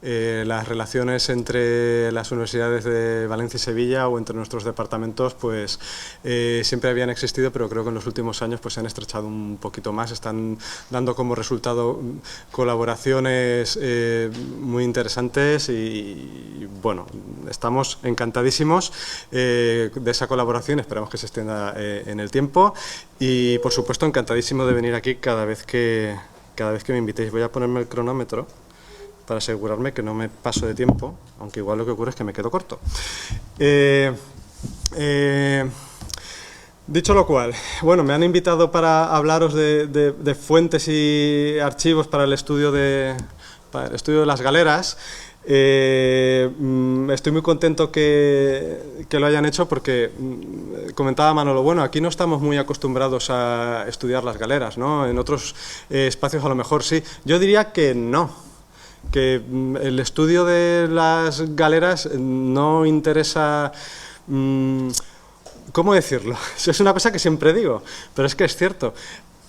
las relaciones entre las universidades de Valencia y Sevilla o entre nuestros departamentos pues siempre habían existido, pero creo que en los últimos años pues se han estrechado un poquito más, están dando como resultado colaboraciones muy interesantes y bueno, estamos encantadísimos de esa colaboración, esperamos que se extienda en el tiempo y por supuesto encantadísimo de venir aquí cada vez que me invitéis. Voy a ponerme el cronómetro para asegurarme que no me paso de tiempo, aunque igual lo que ocurre es que me quedo corto. Dicho lo cual, bueno, me han invitado para hablaros de fuentes y archivos para el estudio de las galeras. Estoy muy contento que lo hayan hecho porque comentaba Manolo, bueno, aquí no estamos muy acostumbrados a estudiar las galeras, ¿no? En otros espacios a lo mejor sí. Yo diría que no, que el estudio de las galeras no interesa... ¿Cómo decirlo? Es una cosa que siempre digo, pero es que es cierto.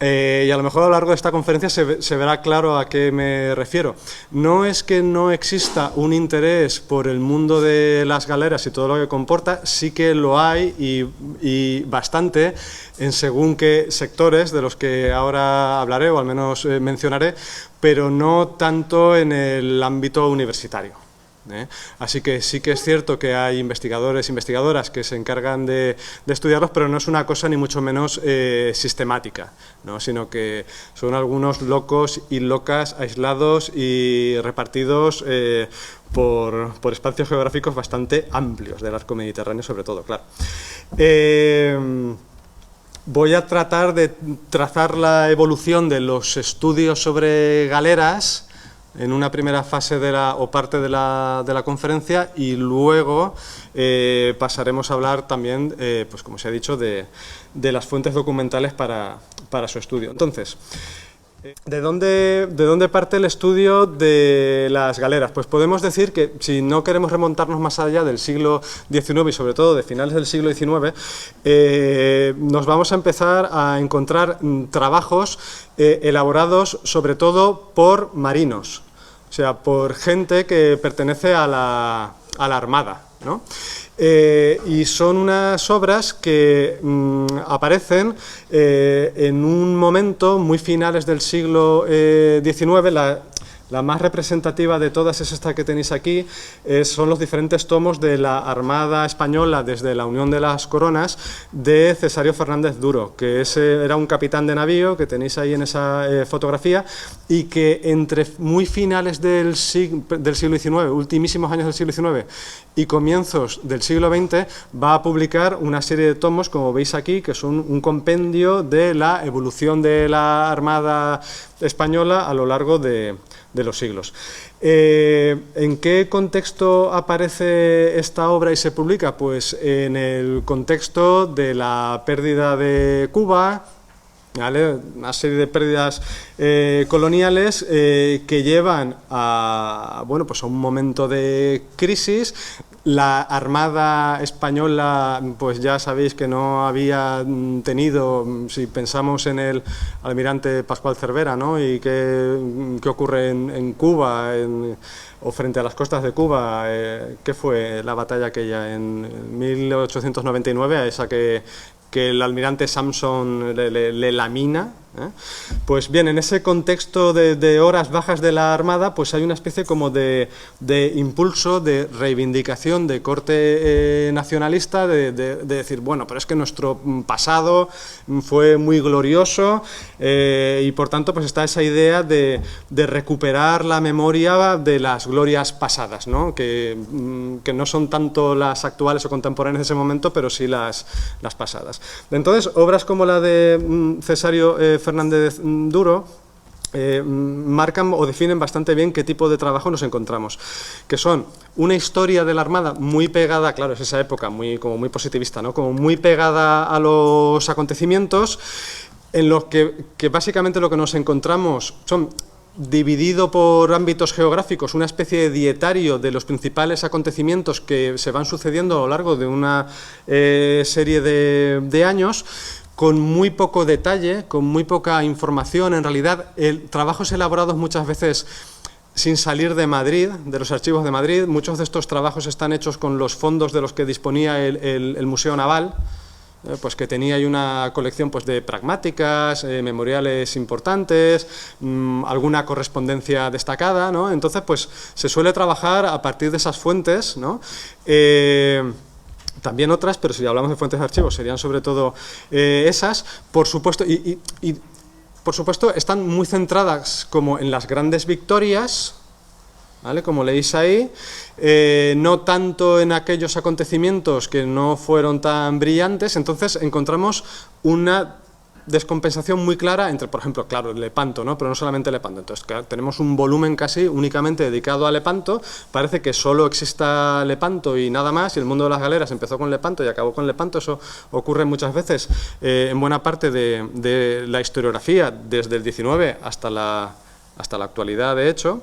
Y a lo mejor a lo largo de esta conferencia se verá claro a qué me refiero. No es que no exista un interés por el mundo de las galeras y todo lo que comporta, sí que lo hay y bastante en según qué sectores de los que ahora hablaré o al menos mencionaré, pero no tanto en el ámbito universitario. Así que sí que es cierto que hay investigadores e investigadoras que se encargan de estudiarlos, pero no es una cosa ni mucho menos sistemática, ¿no? Sino que son algunos locos y locas aislados y repartidos por espacios geográficos bastante amplios del arco mediterráneo sobre todo, claro. Voy a tratar de trazar la evolución de los estudios sobre galeras en una primera fase o parte de la conferencia y luego pasaremos a hablar también, pues como se ha dicho, de las fuentes documentales para su estudio. Entonces, ¿de dónde parte el estudio de las galeras? Pues podemos decir que si no queremos remontarnos más allá del siglo XIX y sobre todo de finales del siglo XIX, nos vamos a empezar a encontrar trabajos elaborados sobre todo por marinos, o sea, por gente que pertenece a la Armada, ¿no? Y son unas obras que aparecen en un momento muy finales del siglo XIX. La más representativa de todas es esta que tenéis aquí, son los diferentes tomos de la Armada Española desde la Unión de las Coronas de Cesario Fernández Duro, que era un capitán de navío que tenéis ahí en esa fotografía y que entre muy finales del siglo XIX, ultimísimos años del siglo XIX y comienzos del siglo XX va a publicar una serie de tomos, como veis aquí, que son un compendio de la evolución de la Armada Española a lo largo de los siglos. ¿En qué contexto aparece esta obra y se publica? Pues en el contexto de la pérdida de Cuba, ¿vale? Una serie de pérdidas coloniales que llevan a un momento de crisis. La Armada Española, pues ya sabéis que no había tenido, si pensamos en el almirante Pascual Cervera, ¿no? Y qué ocurre en Cuba, o frente a las costas de Cuba, ¿qué fue la batalla aquella en 1899, a esa que el almirante Sampson le lamina? Pues bien, en ese contexto de horas bajas de la Armada, pues hay una especie como de impulso, de reivindicación de corte nacionalista, de decir, bueno, pero es que nuestro pasado fue muy glorioso y por tanto pues está esa idea de recuperar la memoria de las glorias pasadas, ¿no? Que no son tanto las actuales o contemporáneas de ese momento, pero sí las pasadas. Entonces, obras como la de Cesario Fernández Duro marcan o definen bastante bien qué tipo de trabajo nos encontramos, que son una historia de la Armada muy pegada, claro, es esa época como muy positivista, ¿no? Como muy pegada a los acontecimientos, en los que básicamente lo que nos encontramos son, dividido por ámbitos geográficos, una especie de dietario de los principales acontecimientos que se van sucediendo a lo largo de una serie de años, con muy poco detalle, con muy poca información. En realidad, trabajos elaborados muchas veces sin salir de Madrid, de los archivos de Madrid. Muchos de estos trabajos están hechos con los fondos de los que disponía el Museo Naval, pues que tenía ahí una colección pues de pragmáticas, memoriales importantes, alguna correspondencia destacada, ¿no? Entonces, pues se suele trabajar a partir de esas fuentes, ¿no? También otras, pero si hablamos de fuentes de archivos serían sobre todo esas, por supuesto, y por supuesto están muy centradas como en las grandes victorias, ¿vale? Como leéis ahí, no tanto en aquellos acontecimientos que no fueron tan brillantes. Entonces encontramos una descompensación muy clara entre, por ejemplo, claro, Lepanto, ¿no? Pero no solamente Lepanto. Entonces, claro, tenemos un volumen casi únicamente dedicado a Lepanto. Parece que solo exista Lepanto y nada más, y el mundo de las galeras empezó con Lepanto y acabó con Lepanto. Eso ocurre muchas veces en buena parte de la historiografía, desde el 19 hasta la actualidad, de hecho.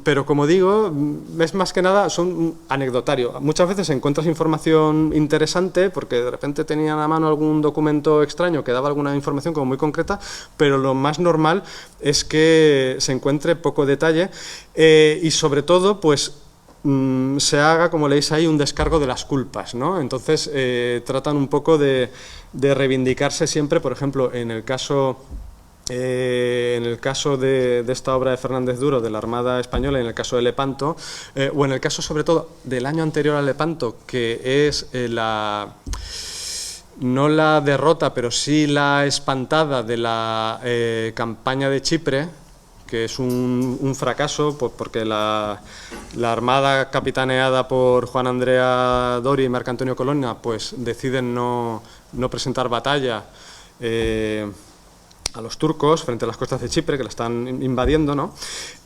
Pero como digo, es más que nada, son anecdotario. Muchas veces encuentras información interesante porque de repente tenían a mano algún documento extraño que daba alguna información como muy concreta, pero lo más normal es que se encuentre poco detalle y sobre todo pues se haga, como leéis ahí, un descargo de las culpas, ¿no? Entonces tratan un poco de reivindicarse siempre, por ejemplo, en el caso de esta obra de Fernández Duro, de la Armada Española, y en el caso de Lepanto, o en el caso sobre todo del año anterior a Lepanto, que es no la derrota, pero sí la espantada de la campaña de Chipre, que es un fracaso, porque la Armada capitaneada por Juan Andrea Doria y Marco Antonio Colonna pues deciden no presentar batalla a los turcos frente a las costas de Chipre, que la están invadiendo, ¿no?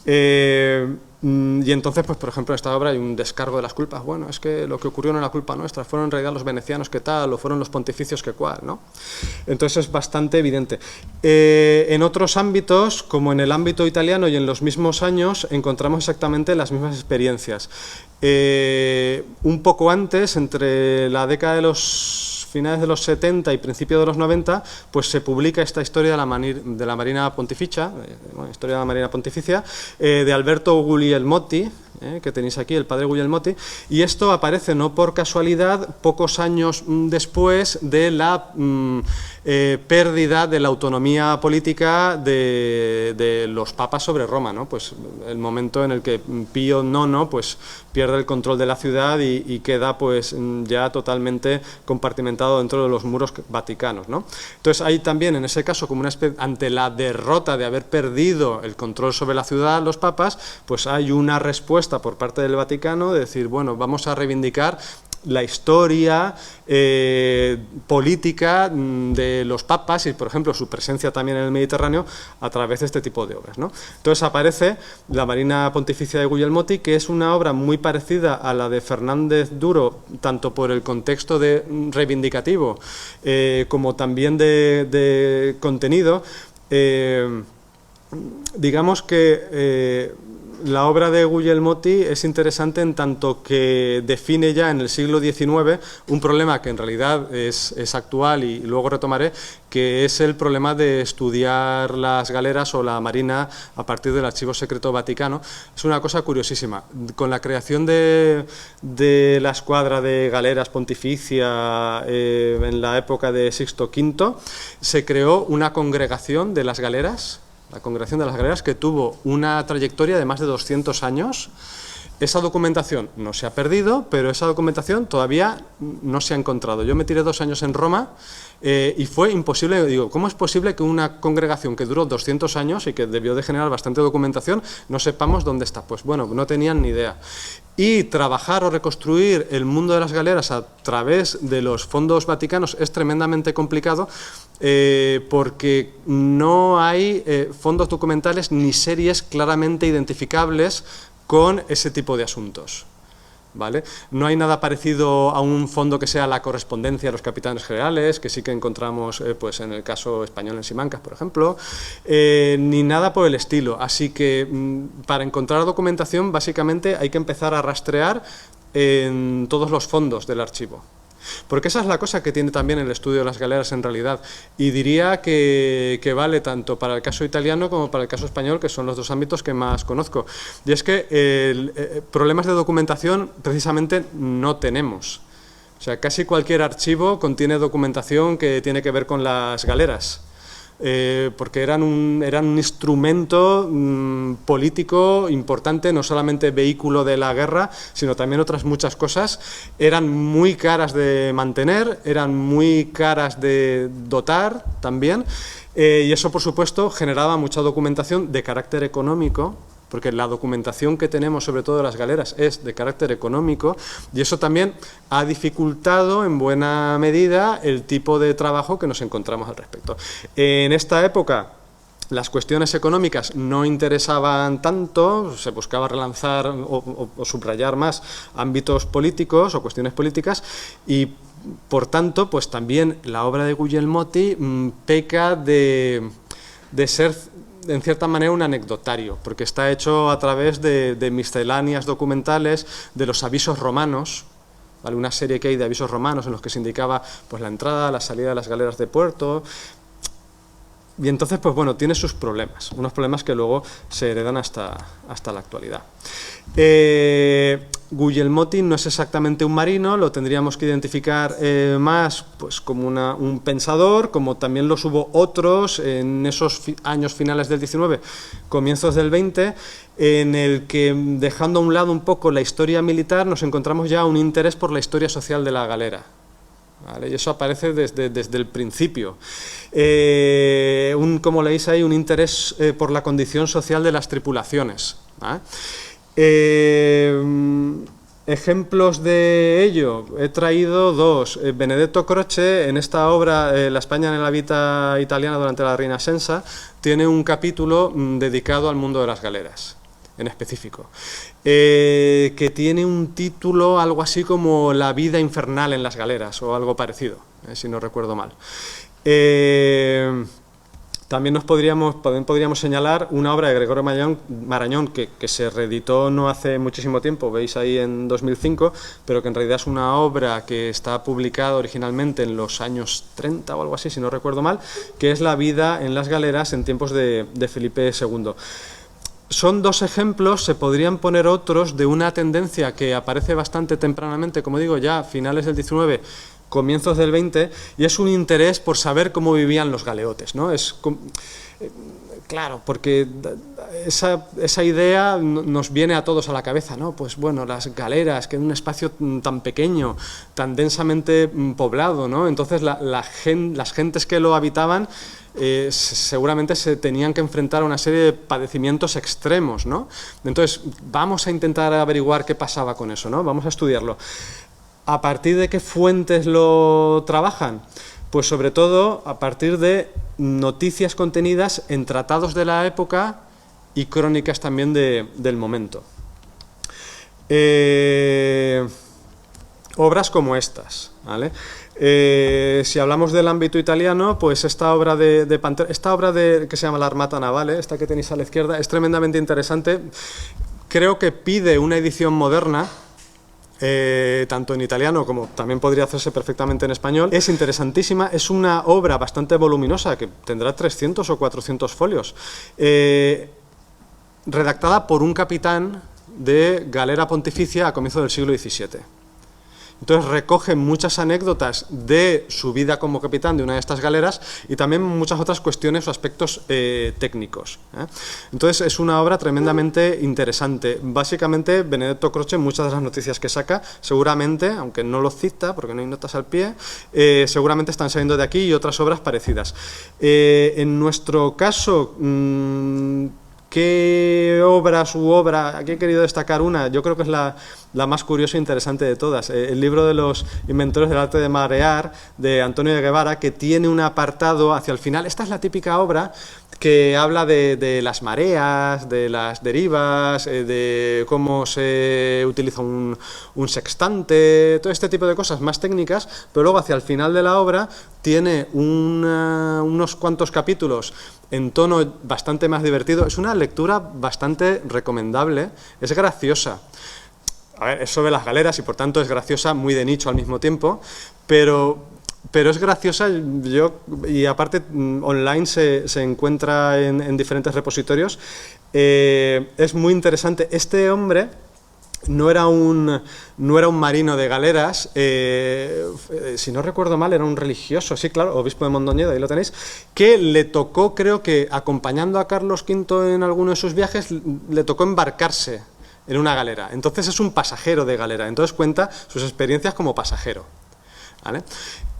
Y entonces, pues por ejemplo, en esta obra hay un descargo de las culpas. Bueno, es que lo que ocurrió no era culpa nuestra, fueron en realidad los venecianos que tal, o fueron los pontificios que cual, ¿no? Entonces es bastante evidente. En otros ámbitos, como en el ámbito italiano y en los mismos años, encontramos exactamente las mismas experiencias. Un poco antes, entre la década de los finales de los 70 y principios de los 90, pues se publica esta historia de la Marina Pontificia, historia de la Marina Pontificia, de Alberto Guglielmotti, que tenéis aquí, el padre Guglielmotti, y esto aparece no por casualidad pocos años después de la pérdida de la autonomía política de los papas sobre Roma, ¿no? Pues el momento en el que Pío IX pues pierde el control de la ciudad y queda pues ya totalmente compartimentado dentro de los muros vaticanos, ¿no? Entonces hay también en ese caso como ante la derrota de haber perdido el control sobre la ciudad los papas, pues hay una respuesta por parte del Vaticano de decir, bueno, vamos a reivindicar la historia política de los papas y, por ejemplo, su presencia también en el Mediterráneo a través de este tipo de obras, ¿no? Entonces aparece la Marina Pontificia de Guglielmotti, que es una obra muy parecida a la de Fernández Duro, tanto por el contexto reivindicativo como también de contenido. Digamos que la obra de Guglielmotti es interesante en tanto que define ya en el siglo XIX un problema que en realidad es actual y luego retomaré, que es el problema de estudiar las galeras o la marina a partir del Archivo Secreto Vaticano. Es una cosa curiosísima. Con la creación de la escuadra de galeras pontificia en la época de Sixto V, se creó una congregación de las galeras, la Congregación de las Galeras, que tuvo una trayectoria de más de 200 años. Esa documentación no se ha perdido, pero esa documentación todavía no se ha encontrado. Yo me tiré 2 años en Roma y fue imposible. Digo, ¿cómo es posible que una congregación que duró 200 años y que debió de generar bastante documentación no sepamos dónde está? Pues bueno, no tenían ni idea. Y trabajar o reconstruir el mundo de las galeras a través de los fondos vaticanos es tremendamente complicado porque no hay fondos documentales ni series claramente identificables con ese tipo de asuntos, ¿vale? No hay nada parecido a un fondo que sea la correspondencia de los capitanes generales, que sí que encontramos pues en el caso español en Simancas, por ejemplo, ni nada por el estilo. Así que para encontrar documentación básicamente hay que empezar a rastrear en todos los fondos del archivo. Porque esa es la cosa que tiene también el estudio de las galeras en realidad, y diría que vale tanto para el caso italiano como para el caso español, que son los dos ámbitos que más conozco. Y es que problemas de documentación precisamente no tenemos. O sea, casi cualquier archivo contiene documentación que tiene que ver con las galeras. Porque eran un instrumento político importante, no solamente vehículo de la guerra, sino también otras muchas cosas. Eran muy caras de mantener, eran muy caras de dotar también, y eso, por supuesto, generaba mucha documentación de carácter económico, porque la documentación que tenemos, sobre todo de las galeras, es de carácter económico, y eso también ha dificultado en buena medida el tipo de trabajo que nos encontramos al respecto. En esta época las cuestiones económicas no interesaban tanto, se buscaba relanzar o subrayar más ámbitos políticos o cuestiones políticas, y por tanto, pues también la obra de Guglielmotti peca de ser en cierta manera un anecdotario, porque está hecho a través de misceláneas documentales, de los avisos romanos, ¿vale? Una serie que hay de avisos romanos en los que se indicaba pues la entrada, la salida de las galeras de puerto, y entonces, pues bueno, tiene sus problemas, unos problemas que luego se heredan hasta la actualidad. Guglielmotti no es exactamente un marino, lo tendríamos que identificar más pues como un pensador, como también los hubo otros en esos años finales del 19, comienzos del 20, en el que, dejando a un lado un poco la historia militar, nos encontramos ya un interés por la historia social de la galera. ¿Vale? Y eso aparece desde el principio. Como leéis ahí, un interés por la condición social de las tripulaciones. ¿Vale? Ejemplos de ello, he traído dos. Benedetto Croce, en esta obra, La España en la vita italiana durante la Rinascenza, tiene un capítulo dedicado al mundo de las galeras, en específico, que tiene un título algo así como La vida infernal en las galeras, o algo parecido, si no recuerdo mal. También podríamos señalar una obra de Gregorio Marañón que se reeditó no hace muchísimo tiempo, veis ahí en 2005, pero que en realidad es una obra que está publicada originalmente en los años 30 o algo así, si no recuerdo mal, que es La vida en las galeras en tiempos de Felipe II. Son dos ejemplos, se podrían poner otros, de una tendencia que aparece bastante tempranamente, como digo, ya a finales del 19, comienzos del 20, y es un interés por saber cómo vivían los galeotes, ¿no? Claro, porque esa idea nos viene a todos a la cabeza, ¿no? Pues bueno, las galeras, que en un espacio tan pequeño, tan densamente poblado, ¿no? Entonces las gentes que lo habitaban seguramente se tenían que enfrentar a una serie de padecimientos extremos, ¿no? Entonces vamos a intentar averiguar qué pasaba con eso, ¿no? Vamos a estudiarlo. ¿A partir de qué fuentes lo trabajan? Pues sobre todo a partir de noticias contenidas en tratados de la época y crónicas también del momento. Obras como estas, ¿vale? Si hablamos del ámbito italiano, pues esta obra que se llama La Armata Navale, esta que tenéis a la izquierda, es tremendamente interesante. Creo que pide una edición moderna, tanto en italiano como también podría hacerse perfectamente en español. Es interesantísima, es una obra bastante voluminosa que tendrá 300 o 400 folios, redactada por un capitán de galera pontificia a comienzos del siglo XVII. Entonces recoge muchas anécdotas de su vida como capitán de una de estas galeras y también muchas otras cuestiones o aspectos técnicos. Entonces es una obra tremendamente interesante. Básicamente Benedetto Croce, muchas de las noticias que saca, seguramente, aunque no lo cita porque no hay notas al pie, seguramente están saliendo de aquí y otras obras parecidas. En nuestro caso, ¿qué obra? Aquí he querido destacar una, yo creo que es la más curiosa e interesante de todas, el libro de los inventores del arte de marear, de Antonio de Guevara, que tiene un apartado hacia el final. Esta es la típica obra que habla de las mareas, de las derivas, de cómo se utiliza un sextante, todo este tipo de cosas más técnicas, pero luego hacia el final de la obra tiene unos cuantos capítulos en tono bastante más divertido. Es una lectura bastante recomendable, es graciosa. a ver, es sobre las galeras y por tanto es graciosa, muy de nicho al mismo tiempo, pero es graciosa, y aparte online se encuentra en diferentes repositorios. Es muy interesante. Este hombre no era un marino de galeras, si no recuerdo mal era un religioso, sí, claro, obispo de Mondoñedo, ahí lo tenéis, que le tocó, creo que acompañando a Carlos V en alguno de sus viajes, le tocó embarcarse en una galera. Entonces es un pasajero de galera, entonces cuenta sus experiencias como pasajero, ¿vale?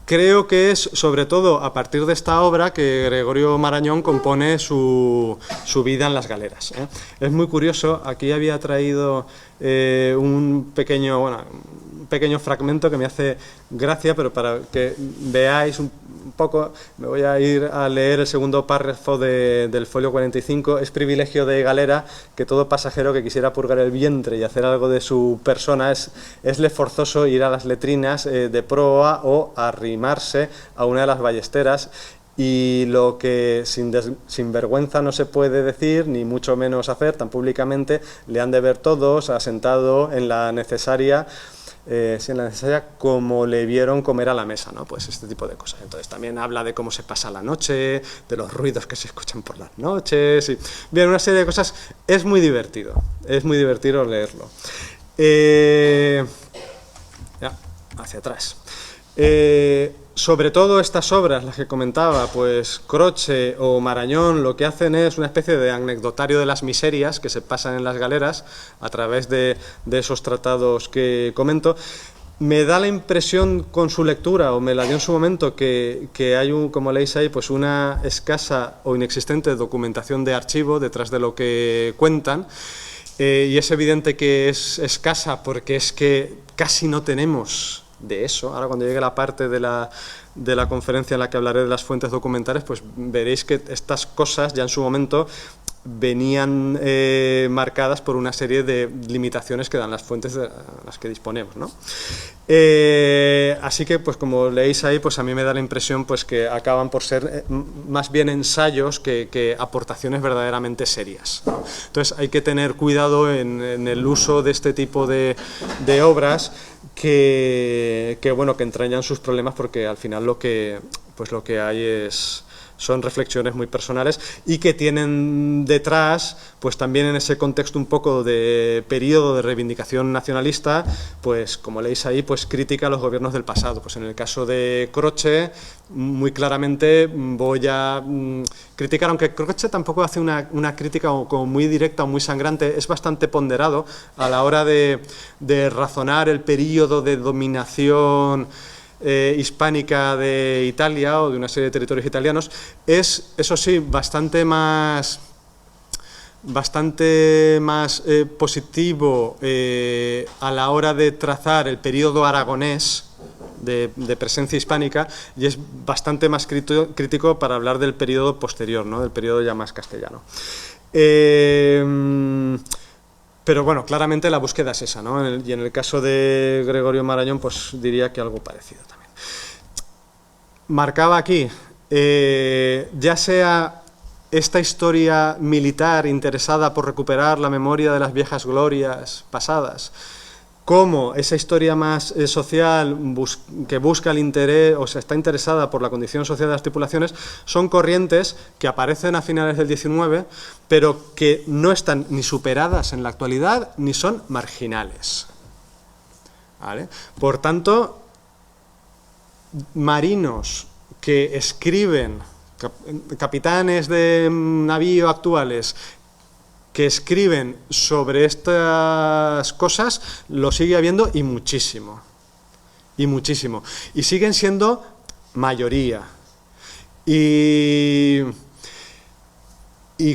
Creo que es sobre todo a partir de esta obra que Gregorio Marañón compone su vida en las galeras, ¿eh? Es muy curioso, aquí había traído un pequeño fragmento que me hace gracia, pero para que veáis un poco, me voy a ir a leer el segundo párrafo del folio 45. Es privilegio de galera que todo pasajero que quisiera purgar el vientre y hacer algo de su persona esle forzoso ir a las letrinas de proa o arrimarse a una de las ballesteras, y lo que sin vergüenza no se puede decir, ni mucho menos hacer tan públicamente, le han de ver todos asentado en la necesaria como le vieron comer a la mesa, ¿no? Pues este tipo de cosas. Entonces también habla de cómo se pasa la noche, de los ruidos que se escuchan por las noches, y bien, una serie de cosas. Es muy divertido leerlo. Ya, hacia atrás. Sobre todo estas obras, las que comentaba, pues Croce o Marañón, lo que hacen es una especie de anecdotario de las miserias que se pasan en las galeras a través de esos tratados que comento. Me da la impresión con su lectura, o me la dio en su momento, que hay, como leéis ahí, pues una escasa o inexistente documentación de archivo detrás de lo que cuentan. Y es evidente que es escasa porque es que casi no tenemos de eso. Ahora cuando llegue la parte de la conferencia en la que hablaré de las fuentes documentales, pues veréis que estas cosas ya en su momento venían marcadas por una serie de limitaciones que dan las fuentes de las que disponemos, ¿no? Así que, pues como leéis ahí, pues a mí me da la impresión pues que acaban por ser más bien ensayos que aportaciones verdaderamente serias, ¿no? Entonces hay que tener cuidado en el uso de este tipo de obras que entrañan sus problemas, porque al final lo que hay son reflexiones muy personales y que tienen detrás, pues también en ese contexto un poco de periodo de reivindicación nacionalista, pues como leéis ahí, pues crítica a los gobiernos del pasado. Pues en el caso de Croce, muy claramente voy a criticar, aunque Croce tampoco hace una crítica como muy directa o muy sangrante, es bastante ponderado a la hora de razonar el periodo de dominación hispánica de Italia o de una serie de territorios italianos. Es, eso sí, bastante más positivo a la hora de trazar el periodo aragonés de presencia hispánica, y es bastante más crítico para hablar del periodo posterior, ¿no? Del periodo ya más castellano. Pero bueno, claramente la búsqueda es esa, ¿no? Y en el caso de Gregorio Marañón, pues diría que algo parecido también. Marcaba aquí, ya sea esta historia militar interesada por recuperar la memoria de las viejas glorias pasadas, como esa historia más social que busca el interés, o sea, está interesada por la condición social de las tripulaciones, son corrientes que aparecen a finales del XIX, pero que no están ni superadas en la actualidad, ni son marginales, ¿vale? Por tanto, marinos que escriben, capitanes de navío actuales, que escriben sobre estas cosas, lo sigue habiendo, y muchísimo. Y siguen siendo mayoría. Y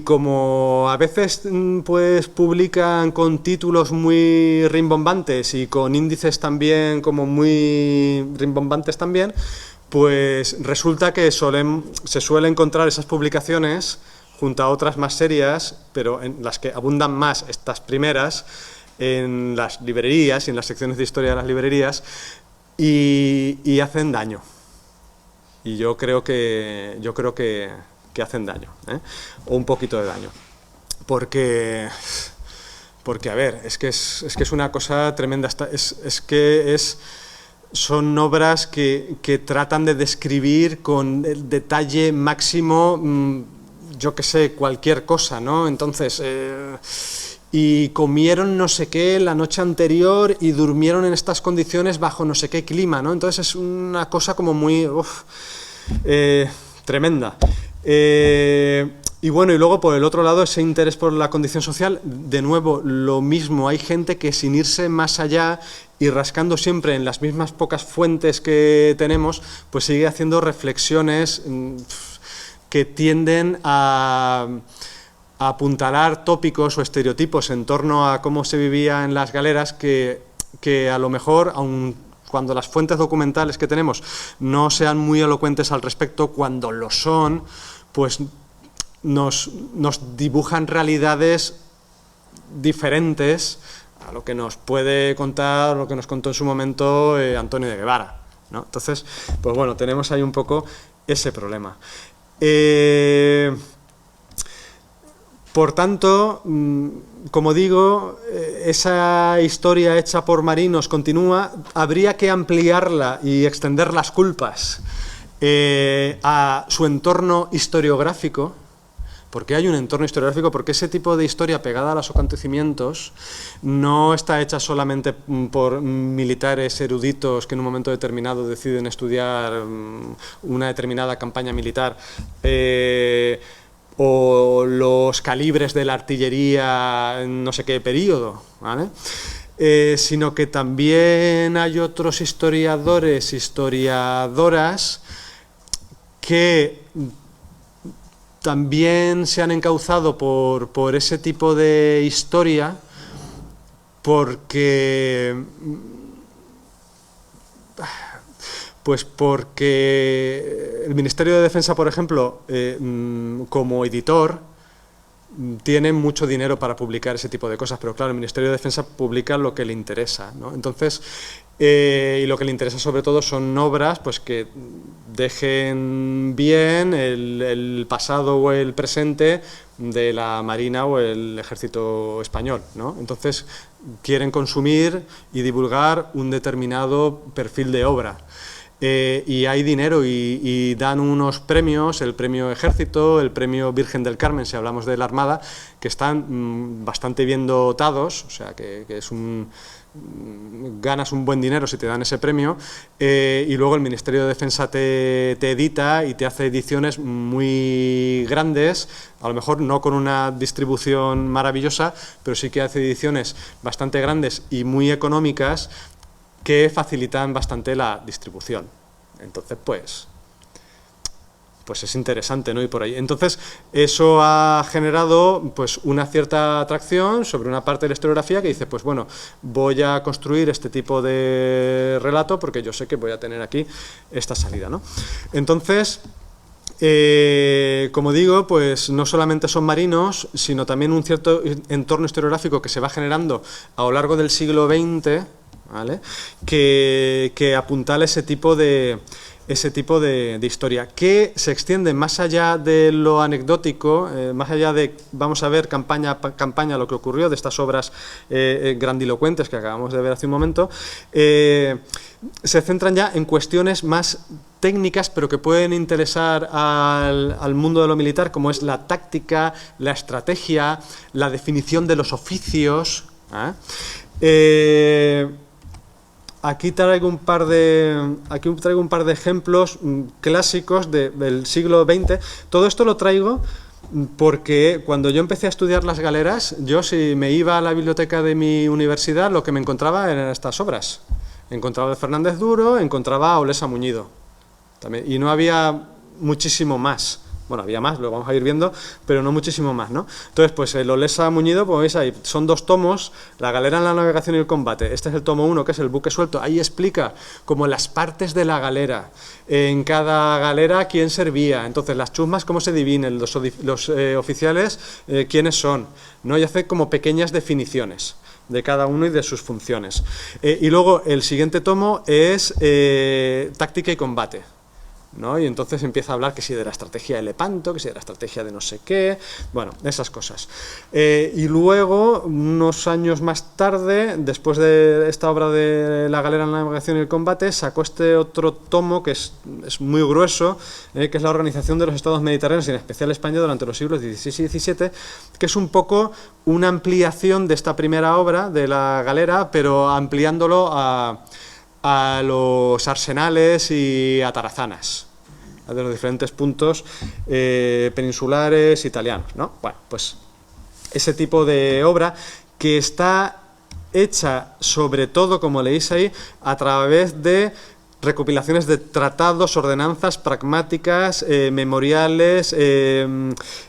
como a veces pues publican con títulos muy rimbombantes y con índices también como muy rimbombantes también, pues resulta que se suele encontrar esas publicaciones junto a otras más serias, pero en las que abundan más estas primeras, en las librerías y en las secciones de historia de las librerías, y hacen daño. Y yo creo que hacen daño, ¿eh? O un poquito de daño. Porque porque a ver, es que es una cosa tremenda, son obras que tratan de describir con el detalle máximo, yo qué sé, cualquier cosa, ¿no? Entonces, y comieron no sé qué la noche anterior y durmieron en estas condiciones bajo no sé qué clima, ¿no? Entonces es una cosa como muy tremenda. Y bueno, y luego por el otro lado, ese interés por la condición social, de nuevo, lo mismo, hay gente que sin irse más allá y rascando siempre en las mismas pocas fuentes que tenemos, pues sigue haciendo reflexiones que tienden a apuntalar tópicos o estereotipos en torno a cómo se vivía en las galeras que a lo mejor, aun cuando las fuentes documentales que tenemos no sean muy elocuentes al respecto, cuando lo son, pues nos dibujan realidades diferentes a lo que nos puede contar, lo que nos contó en su momento Antonio de Guevara, ¿no? Entonces, pues bueno, tenemos ahí un poco ese problema. Por tanto, como digo, esa historia hecha por marinos continúa, habría que ampliarla y extender las culpas a su entorno historiográfico. ¿Por qué hay un entorno historiográfico? Porque ese tipo de historia pegada a los acontecimientos no está hecha solamente por militares eruditos que en un momento determinado deciden estudiar una determinada campaña militar o los calibres de la artillería en no sé qué periodo, ¿vale? Sino que también hay otros historiadores, historiadoras que también se han encauzado por ese tipo de historia, porque el Ministerio de Defensa, por ejemplo, como editor, tiene mucho dinero para publicar ese tipo de cosas, pero claro, el Ministerio de Defensa publica lo que le interesa, ¿no? Entonces, y lo que le interesa sobre todo son obras pues que dejen bien el pasado o el presente de la Marina o el Ejército español, ¿no? Entonces quieren consumir y divulgar un determinado perfil de obra. Y hay dinero y dan unos premios, el premio Ejército, el premio Virgen del Carmen, si hablamos de la Armada, que están bastante bien dotados, o sea que es ganas un buen dinero si te dan ese premio, y luego el Ministerio de Defensa te edita y te hace ediciones muy grandes, a lo mejor no con una distribución maravillosa, pero sí que hace ediciones bastante grandes y muy económicas que facilitan bastante la distribución. Entonces, pues es interesante, ¿no? Y por ahí. Entonces, eso ha generado pues una cierta atracción sobre una parte de la historiografía que dice, pues bueno, voy a construir este tipo de relato porque yo sé que voy a tener aquí esta salida, ¿no? Entonces, como digo, pues no solamente son marinos, sino también un cierto entorno historiográfico que se va generando a lo largo del siglo XX, ¿vale? Que apuntala ese tipo de historia, que se extiende más allá de lo anecdótico, más allá de, vamos a ver campaña a campaña lo que ocurrió, de estas obras grandilocuentes que acabamos de ver hace un momento, se centran ya en cuestiones más técnicas, pero que pueden interesar al mundo de lo militar, como es la táctica, la estrategia, la definición de los oficios, Aquí traigo un par de ejemplos clásicos del siglo XX. Todo esto lo traigo porque cuando yo empecé a estudiar las galeras, yo si me iba a la biblioteca de mi universidad, lo que me encontraba eran estas obras. Encontraba a Fernández Duro, encontraba a Olesa Muñido. También, y no había muchísimo más. Bueno, había más, lo vamos a ir viendo, pero no muchísimo más, ¿no? Entonces, pues el Olesa Muñido, como veis ahí, son 2 tomos, la galera en la navegación y el combate. Este es el tomo 1, que es el buque suelto. Ahí explica como las partes de la galera, en cada galera quién servía, entonces las chusmas cómo se dividen, los oficiales quiénes son, ¿no? Y hace como pequeñas definiciones de cada uno y de sus funciones. Y luego el siguiente tomo es táctica y combate. ¿no? Y entonces empieza a hablar que sí de la estrategia de Lepanto, que sí de la estrategia de no sé qué, bueno, esas cosas. Y luego, unos años más tarde, después de esta obra de La galera, la navegación y el combate, sacó este otro tomo que es muy grueso, que es la organización de los estados mediterráneos, y en especial España durante los siglos XVI y XVII, que es un poco una ampliación de esta primera obra de La galera, pero ampliándolo a los arsenales y atarazanas de los diferentes puntos peninsulares italianos, ¿no? Bueno, pues ese tipo de obra que está hecha sobre todo, como leéis ahí, a través de recopilaciones de tratados, ordenanzas pragmáticas, memoriales,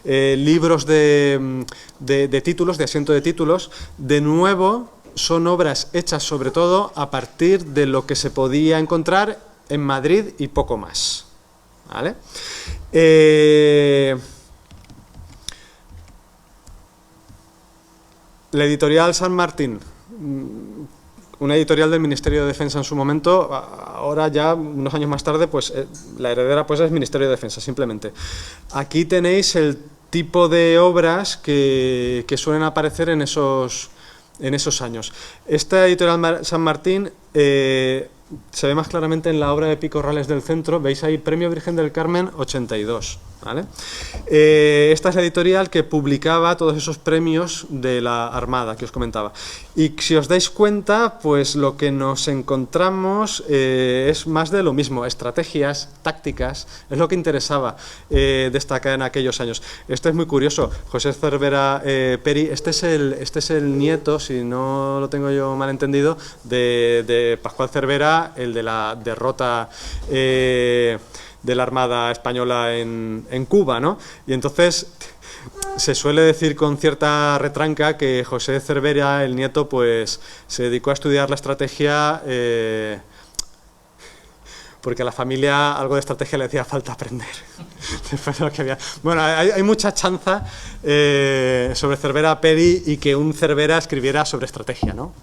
libros de títulos, de asiento de títulos. De nuevo, son obras hechas sobre todo a partir de lo que se podía encontrar en Madrid y poco más, ¿vale? La editorial San Martín, una editorial del Ministerio de Defensa en su momento, ahora ya unos años más tarde, pues la heredera pues es Ministerio de Defensa, simplemente. Aquí tenéis el tipo de obras que suelen aparecer en esos años. Esta editorial San Martín se ve más claramente en la obra de Picorrales del Centro. Veis ahí Premio Virgen del Carmen 82, ¿vale? Esta es la editorial que publicaba todos esos premios de la Armada que os comentaba. Y si os dais cuenta, pues lo que nos encontramos es más de lo mismo, estrategias, tácticas, es lo que interesaba destacar en aquellos años. Esto es muy curioso, José Cervera Peri, este es el nieto, si no lo tengo yo mal entendido, de Pascual Cervera, el de la derrota de la Armada Española en Cuba, ¿no? Y entonces se suele decir con cierta retranca que José Cervera, el nieto, pues se dedicó a estudiar la estrategia porque a la familia algo de estrategia le hacía falta aprender. Después de lo que había. Bueno, hay mucha chanza sobre Cervera Peri y que un Cervera escribiera sobre estrategia, ¿no?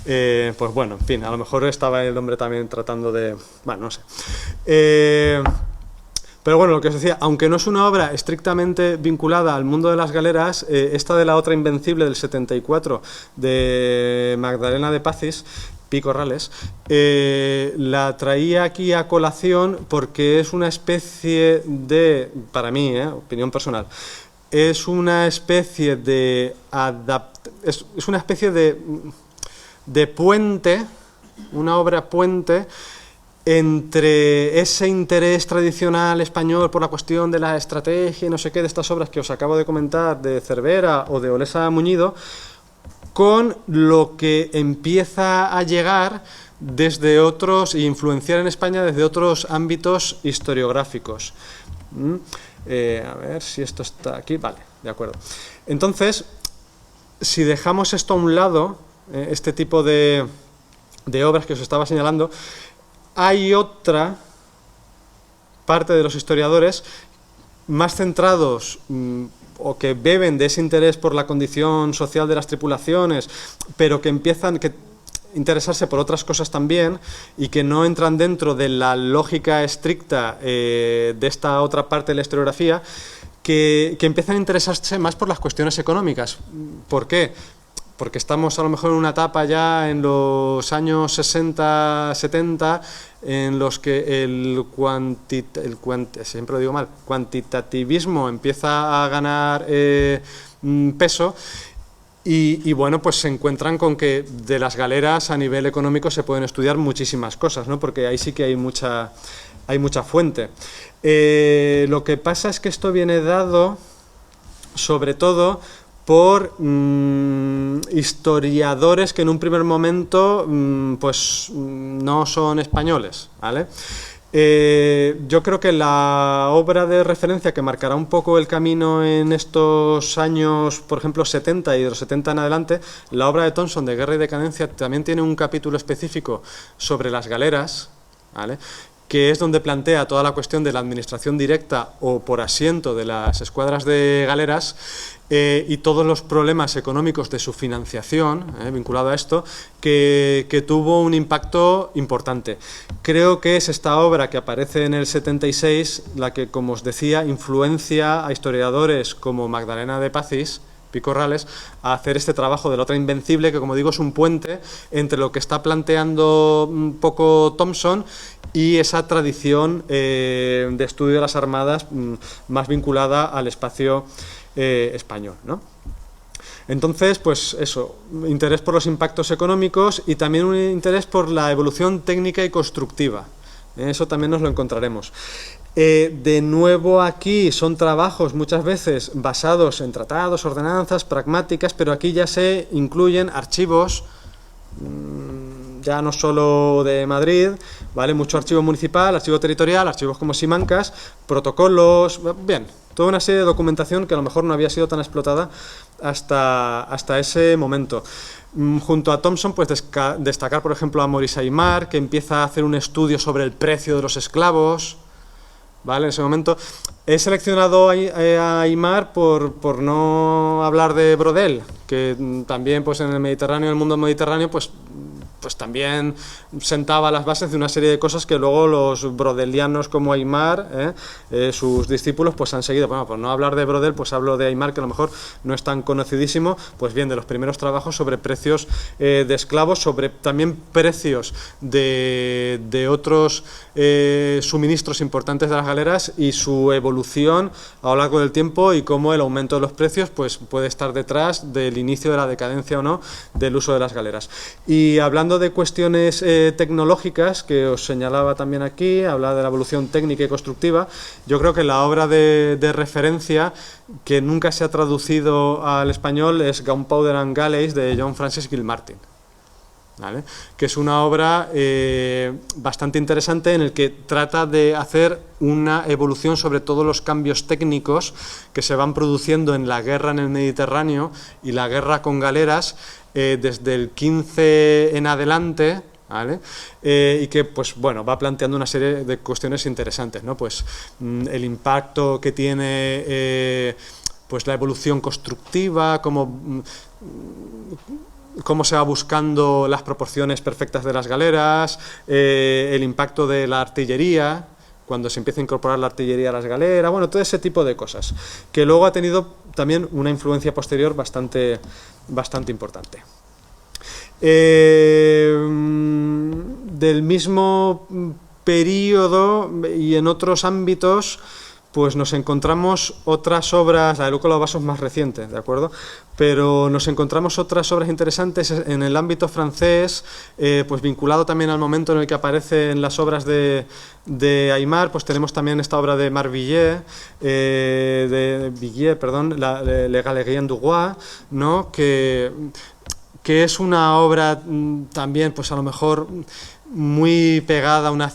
Pues bueno, en fin, a lo mejor estaba el hombre también tratando de... Bueno, no sé. Pero bueno, lo que os decía, aunque no es una obra estrictamente vinculada al mundo de las galeras, esta de La otra invencible del 74 de Magdalena de Pazis, Picorrales, la traía aquí a colación porque es una especie de, para mí, opinión personal, es una especie de es una especie de puente, una obra puente entre ese interés tradicional español por la cuestión de la estrategia y no sé qué, de estas obras que os acabo de comentar, de Cervera o de Olesa Muñido, con lo que empieza a llegar desde otros, e influenciar en España desde otros ámbitos historiográficos. A ver si esto está aquí, vale, de acuerdo. Entonces, si dejamos esto a un lado, este tipo de obras que os estaba señalando, hay otra parte de los historiadores más centrados o que beben de ese interés por la condición social de las tripulaciones, pero que empiezan a interesarse por otras cosas también y que no entran dentro de la lógica estricta de esta otra parte de la historiografía, que empiezan a interesarse más por las cuestiones económicas. ¿Por qué? Porque estamos a lo mejor en una etapa ya en los años 60, 70, en los que siempre lo digo mal, cuantitativismo empieza a ganar peso y bueno, pues se encuentran con que de las galeras a nivel económico se pueden estudiar muchísimas cosas, ¿no? Porque ahí sí que hay mucha fuente. Lo que pasa es que esto viene dado sobre todo por historiadores que en un primer momento pues no son españoles, ¿vale? Yo creo que la obra de referencia que marcará un poco el camino en estos años, por ejemplo, 70 y de los 70 en adelante, la obra de Thompson de Guerra y Decadencia también tiene un capítulo específico sobre las galeras, ¿vale?, que es donde plantea toda la cuestión de la administración directa o por asiento de las escuadras de galeras, y todos los problemas económicos de su financiación, vinculado a esto, que tuvo un impacto importante. Creo que es esta obra que aparece en el 76 la que, como os decía, influencia a historiadores como Magdalena de Pazis, Picorrales, a hacer este trabajo de la otra invencible, que como digo es un puente entre lo que está planteando un poco Thompson y esa tradición de estudio de las armadas más vinculada al espacio español, ¿no? Entonces, pues eso, interés por los impactos económicos y también un interés por la evolución técnica y constructiva. Eso también nos lo encontraremos. De nuevo aquí son trabajos muchas veces basados en tratados, ordenanzas, pragmáticas, pero aquí ya se incluyen archivos, ya no solo de Madrid, ¿vale? Mucho archivo municipal, archivo territorial, archivos como Simancas, protocolos, bien, toda una serie de documentación que a lo mejor no había sido tan explotada hasta ese momento. Junto a Thompson, pues destacar, por ejemplo, a Maurice Aymar, que empieza a hacer un estudio sobre el precio de los esclavos, ¿vale? En ese momento he seleccionado a Aymar por no hablar de Brodel, que también pues en el Mediterráneo, en el mundo mediterráneo, pues también sentaba las bases de una serie de cosas que luego los brodelianos como Aymar, sus discípulos, pues han seguido. Bueno, por no hablar de Brodel, pues hablo de Aymar, que a lo mejor no es tan conocidísimo, pues bien, de los primeros trabajos sobre precios de esclavos, sobre también precios de otros suministros importantes de las galeras y su evolución a lo largo del tiempo y cómo el aumento de los precios pues puede estar detrás del inicio de la decadencia o no del uso de las galeras. Y hablando de cuestiones tecnológicas, que os señalaba también aquí, hablar de la evolución técnica y constructiva, yo creo que la obra de referencia que nunca se ha traducido al español es Gunpowder and Galleys de John Francis Gilmartin, ¿vale? Que es una obra bastante interesante en el que trata de hacer una evolución sobre todos los cambios técnicos que se van produciendo en la guerra en el Mediterráneo y la guerra con galeras desde el 15 en adelante, ¿vale? Y que pues bueno, va planteando una serie de cuestiones interesantes, ¿no? Pues el impacto que tiene pues la evolución constructiva, cómo se va buscando las proporciones perfectas de las galeras, el impacto de la artillería, cuando se empieza a incorporar la artillería a las galeras, bueno, todo ese tipo de cosas, que luego ha tenido también una influencia posterior bastante importante. Del mismo periodo y en otros ámbitos, pues nos encontramos otras obras, la de Luca Lovaso es más reciente, ¿de acuerdo? Pero nos encontramos otras obras interesantes en el ámbito francés, pues vinculado también al momento en el que aparecen las obras de Aymar, pues tenemos también esta obra de Marvilliers, Le Galérien du Roi, ¿no? Que es una obra también, pues a lo mejor muy pegada a una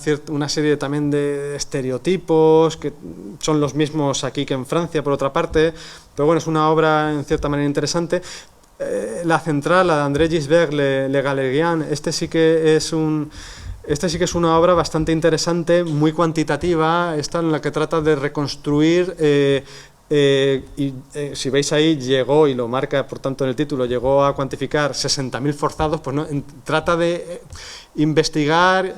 serie también de estereotipos que son los mismos aquí que en Francia, por otra parte, pero bueno, es una obra en cierta manera interesante. La central, la de André Gisbert, Le Galérien, este sí que es una obra bastante interesante, muy cuantitativa, esta en la que trata de reconstruir si veis ahí, llegó, y lo marca por tanto en el título, llegó a cuantificar 60.000 forzados, pues no, trata de investigar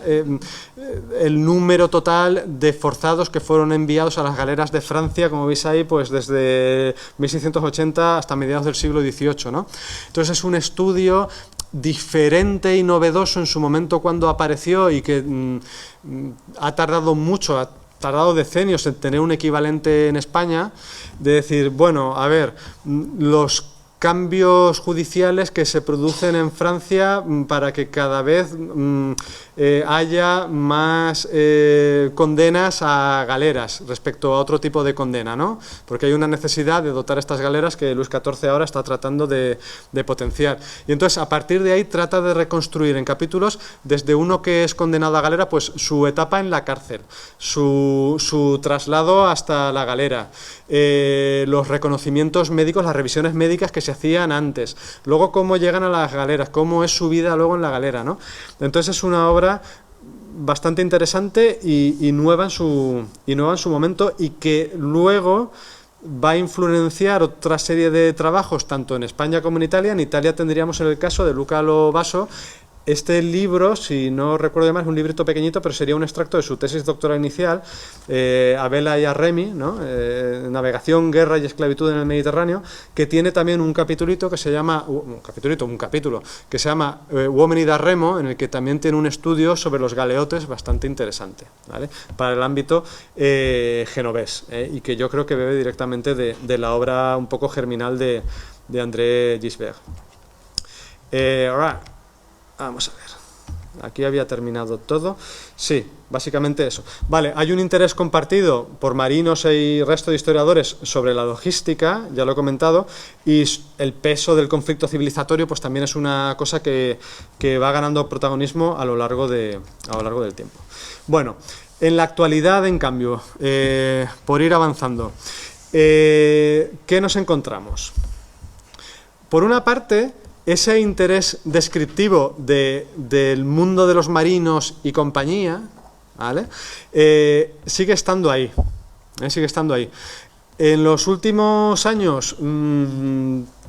el número total de forzados que fueron enviados a las galeras de Francia, como veis ahí, pues desde 1680 hasta mediados del siglo XVIII, ¿no? Entonces es un estudio diferente y novedoso en su momento cuando apareció y que ha tardado decenios en tener un equivalente en España, de decir, bueno, a ver, los cambios judiciales que se producen en Francia para que cada vez haya más condenas a galeras respecto a otro tipo de condena, ¿no? Porque hay una necesidad de dotar estas galeras que Luis XIV ahora está tratando de potenciar. Y entonces, a partir de ahí, trata de reconstruir en capítulos, desde uno que es condenado a galera, pues su etapa en la cárcel, su traslado hasta la galera, los reconocimientos médicos, las revisiones médicas que se hacían antes, luego cómo llegan a las galeras, cómo es su vida luego en la galera, ¿no? Entonces es una obra bastante interesante y nueva en su momento, y que luego va a influenciar otra serie de trabajos, tanto en España como en Italia. En Italia tendríamos el caso de Luca Lovaso. Este libro, si no recuerdo mal, es un librito pequeñito, pero sería un extracto de su tesis doctoral inicial, a Vela y a Remi, ¿no? Navegación, guerra y esclavitud en el Mediterráneo, que tiene también un capitulito que se llama, un capítulo, que se llama Uomini da Remo, en el que también tiene un estudio sobre los galeotes bastante interesante, ¿vale? Para el ámbito genovés, y que yo creo que bebe directamente de la obra un poco germinal de André Gisbert. Ahora, vamos a ver, aquí había terminado todo. Sí, básicamente eso. Vale, hay un interés compartido por marinos y resto de historiadores sobre la logística, ya lo he comentado, y el peso del conflicto civilizatorio pues también es una cosa que va ganando protagonismo a lo largo del tiempo. Bueno, en la actualidad, en cambio, por ir avanzando, ¿qué nos encontramos? Por una parte, ese interés descriptivo del mundo de los marinos y compañía, ¿vale? Sigue estando ahí, sigue estando ahí. En los últimos años,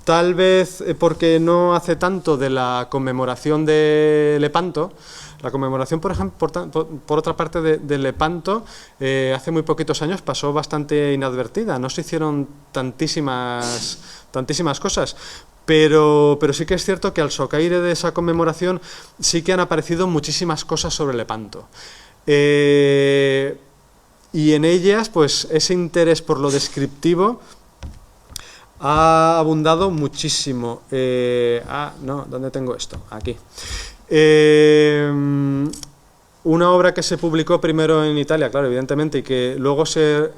tal vez porque no hace tanto de la conmemoración de Lepanto, la conmemoración, por ejemplo, por otra parte de Lepanto, hace muy poquitos años pasó bastante inadvertida, no se hicieron tantísimas cosas. Pero sí que es cierto que al socaire de esa conmemoración sí que han aparecido muchísimas cosas sobre Lepanto. Y en ellas, pues, ese interés por lo descriptivo ha abundado muchísimo. No, ¿dónde tengo esto? Aquí. Una obra que se publicó primero en Italia, claro, evidentemente, y que luego se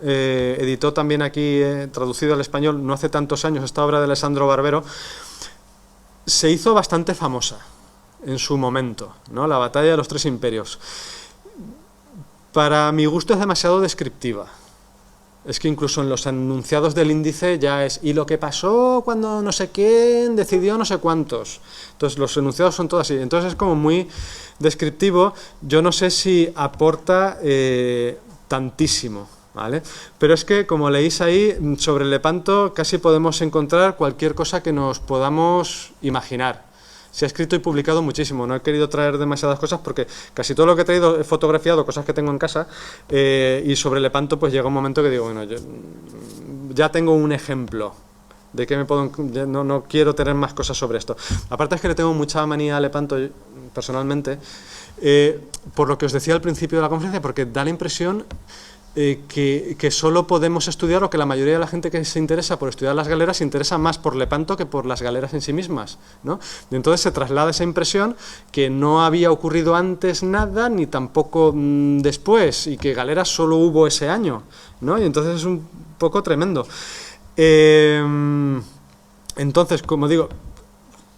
editó también aquí, traducido al español, no hace tantos años, esta obra de Alessandro Barbero, se hizo bastante famosa en su momento, ¿no? La batalla de los tres imperios. Para mi gusto es demasiado descriptiva. Es que incluso en los enunciados del índice ya es, y lo que pasó cuando no sé quién decidió no sé cuántos. Entonces los enunciados son todos así. Entonces es como muy descriptivo. Yo no sé si aporta tantísimo, ¿vale? Pero es que, como leéis ahí, sobre Lepanto casi podemos encontrar cualquier cosa que nos podamos imaginar. Se ha escrito y publicado muchísimo, no he querido traer demasiadas cosas porque casi todo lo que he traído he fotografiado, cosas que tengo en casa, y sobre Lepanto pues llega un momento que digo, bueno, yo ya tengo un ejemplo de que no quiero tener más cosas sobre esto. Aparte es que le tengo mucha manía a Lepanto personalmente, por lo que os decía al principio de la conferencia, porque da la impresión que solo podemos estudiar, o que la mayoría de la gente que se interesa por estudiar las galeras se interesa más por Lepanto que por las galeras en sí mismas, ¿no? Y entonces se traslada esa impresión que no había ocurrido antes nada, ni tampoco después, y que galeras solo hubo ese año, ¿no? Y entonces es un poco tremendo. Entonces, como digo,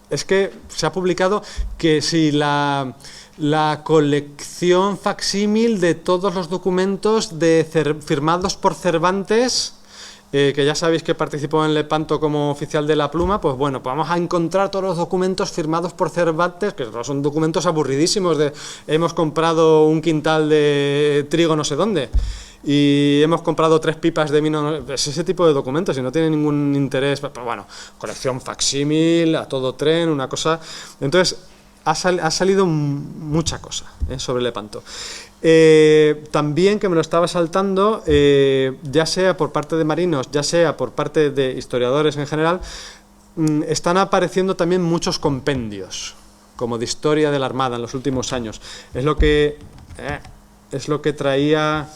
es que se ha publicado que si la colección facsímil de todos los documentos firmados por Cervantes, que ya sabéis que participó en Lepanto como oficial de la pluma, pues bueno, pues vamos a encontrar todos los documentos firmados por Cervantes, que son documentos aburridísimos de hemos comprado un quintal de trigo no sé dónde, y hemos comprado 3 pipas de vino, es ese tipo de documentos, y no tiene ningún interés, pero bueno, colección facsímil, a todo tren, una cosa. Entonces, ha salido mucha cosa sobre Lepanto. También, que me lo estaba saltando, ya sea por parte de marinos, ya sea por parte de historiadores en general, están apareciendo también muchos compendios, como de historia de la Armada en los últimos años. Es lo que traía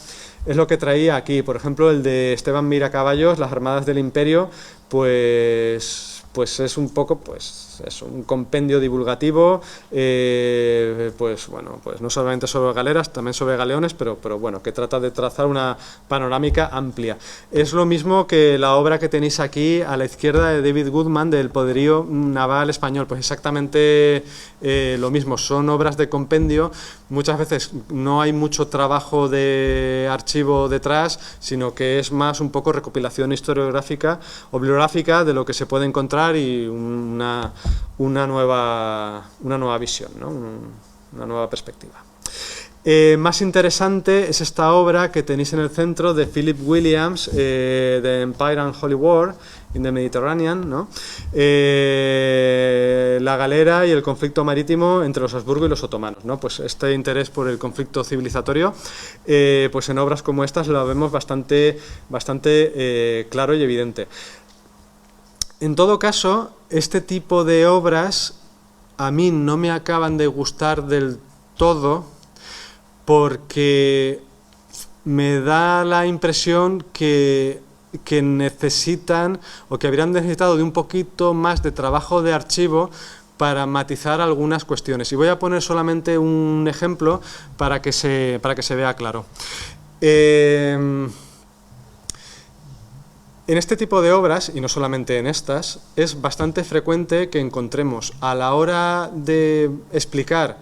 aquí, por ejemplo, el de Esteban Miracaballos, Las Armadas del Imperio, pues es un poco, es un compendio divulgativo, pues bueno, pues no solamente sobre galeras, también sobre galeones, pero bueno, que trata de trazar una panorámica amplia. Es lo mismo que la obra que tenéis aquí a la izquierda de David Goodman, del poderío naval español, pues exactamente lo mismo, son obras de compendio. Muchas veces no hay mucho trabajo de archivo detrás, sino que es más un poco recopilación historiográfica o bibliográfica de lo que se puede encontrar, y una nueva visión, ¿no? Una nueva perspectiva. Más interesante es esta obra que tenéis en el centro de Philip Williams, The Empire and Holy War in the Mediterranean, ¿no? La galera y el conflicto marítimo entre los Habsburgo y los otomanos, ¿no? Pues este interés por el conflicto civilizatorio, pues en obras como estas lo vemos bastante claro y evidente. En todo caso, este tipo de obras a mí no me acaban de gustar del todo, porque me da la impresión que necesitan, o que habrían necesitado de un poquito más de trabajo de archivo para matizar algunas cuestiones. Y voy a poner solamente un ejemplo para que se vea claro. En este tipo de obras, y no solamente en estas, es bastante frecuente que encontremos, a la hora de explicar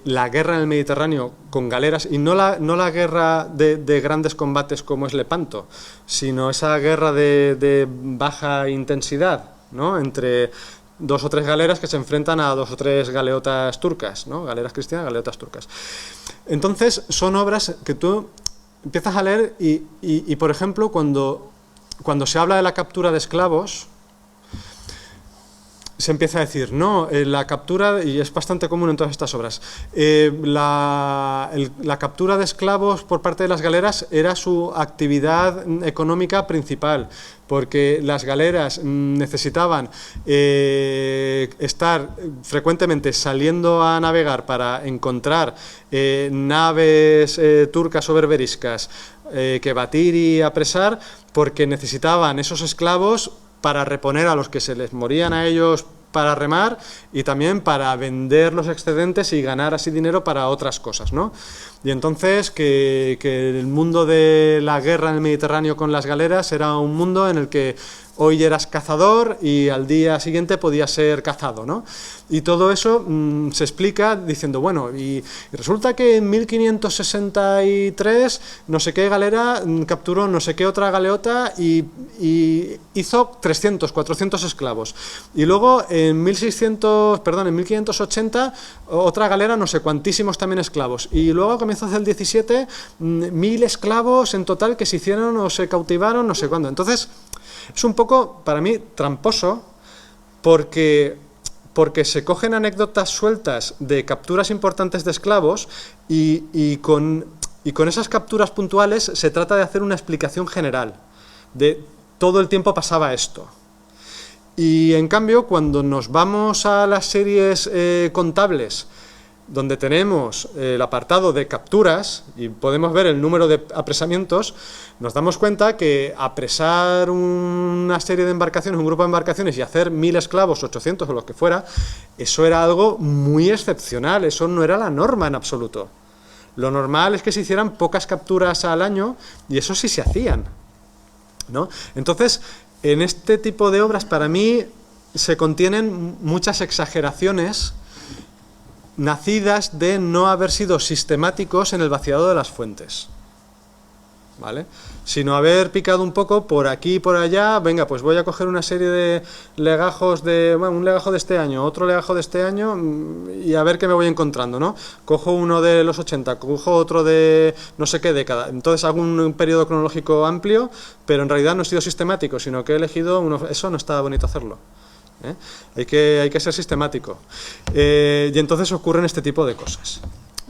la guerra en el Mediterráneo con galeras, y no la guerra de grandes combates como es Lepanto, sino esa guerra de baja intensidad, ¿no? Entre 2 o 3 galeras que se enfrentan a 2 o 3 galeotas turcas, ¿no? Galeras cristianas, galeotas turcas. Entonces son obras que tú empiezas a leer y por ejemplo, cuando se habla de la captura de esclavos, se empieza a decir, no, la captura, y es bastante común en todas estas obras, la captura de esclavos por parte de las galeras era su actividad económica principal, porque las galeras necesitaban estar frecuentemente saliendo a navegar para encontrar naves turcas o berberiscas que batir y apresar, porque necesitaban esos esclavos para reponer a los que se les morían a ellos para remar, y también para vender los excedentes y ganar así dinero para otras cosas, ¿no? Y entonces que el mundo de la guerra en el Mediterráneo con las galeras era un mundo en el que hoy eras cazador y al día siguiente podías ser cazado, ¿no? Y todo eso se explica diciendo, bueno, y resulta que en 1563 no sé qué galera capturó no sé qué otra galeota y hizo 300, 400 esclavos. Y luego en 1580 otra galera no sé cuantísimos también esclavos. Y luego a comienzos del 17 1000 esclavos en total que se hicieron o se cautivaron no sé cuándo. Entonces es un poco, para mí, tramposo, porque se cogen anécdotas sueltas de capturas importantes de esclavos y con esas capturas puntuales se trata de hacer una explicación general de todo el tiempo pasaba esto. Y en cambio, cuando nos vamos a las series contables, donde tenemos el apartado de capturas y podemos ver el número de apresamientos, nos damos cuenta que apresar una serie de embarcaciones, un grupo de embarcaciones y hacer 1000 esclavos, 800 o lo que fuera, eso era algo muy excepcional, eso no era la norma en absoluto. Lo normal es que se hicieran pocas capturas al año y eso sí se hacían, ¿no? Entonces, en este tipo de obras, para mí, se contienen muchas exageraciones nacidas de no haber sido sistemáticos en el vaciado de las fuentes, ¿vale? Sino haber picado un poco por aquí y por allá, venga, pues voy a coger una serie de legajos un legajo de este año, otro legajo de este año, y a ver qué me voy encontrando, ¿no? Cojo uno de los 80, cojo otro de no sé qué década, entonces hago un periodo cronológico amplio, pero en realidad no he sido sistemático, sino que he elegido uno. Eso no está bonito hacerlo. Hay que ser sistemático, y entonces ocurren este tipo de cosas,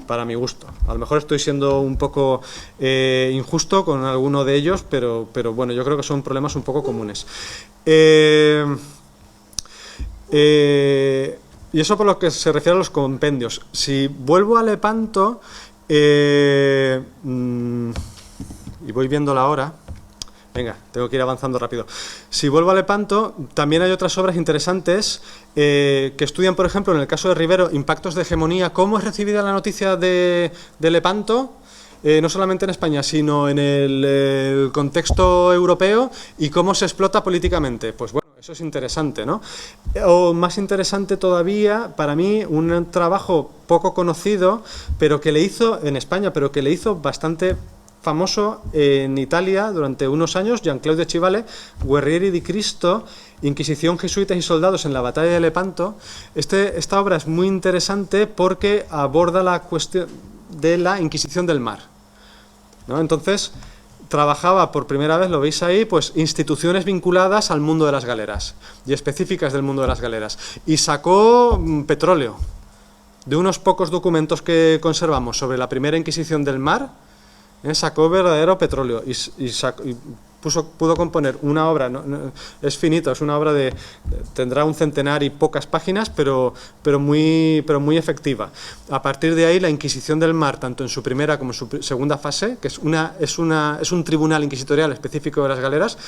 para mi gusto. A lo mejor estoy siendo un poco injusto con alguno de ellos, pero bueno, yo creo que son problemas un poco comunes. Y eso por lo que se refiere a los compendios. Si vuelvo a Lepanto, y voy viendo la hora. Venga, tengo que ir avanzando rápido. Si vuelvo a Lepanto, también hay otras obras interesantes que estudian, por ejemplo, en el caso de Rivero, impactos de hegemonía, cómo es recibida la noticia de Lepanto, no solamente en España, sino en el contexto europeo, y cómo se explota políticamente. Pues bueno, eso es interesante, ¿no? O más interesante todavía, para mí, un trabajo poco conocido, pero que le hizo en España, pero que le hizo bastante famoso en Italia durante unos años, Gian-Claudio Civale, Guerrieri di Cristo, Inquisición, jesuitas y soldados en la batalla de Lepanto. Esta obra es muy interesante porque aborda la cuestión, de la Inquisición del Mar, ¿no? Entonces, trabajaba por primera vez, lo veis ahí, pues instituciones vinculadas al mundo de las galeras y específicas del mundo de las galeras. Y sacó petróleo. De unos pocos documentos que conservamos sobre la primera Inquisición del Mar, sacó verdadero petróleo y pudo componer una obra, es finito, es una obra tendrá un centenar y pocas páginas, pero muy efectiva. A partir de ahí, la Inquisición del Mar, tanto en su primera como en su segunda fase, que es un tribunal inquisitorial específico de las galeras,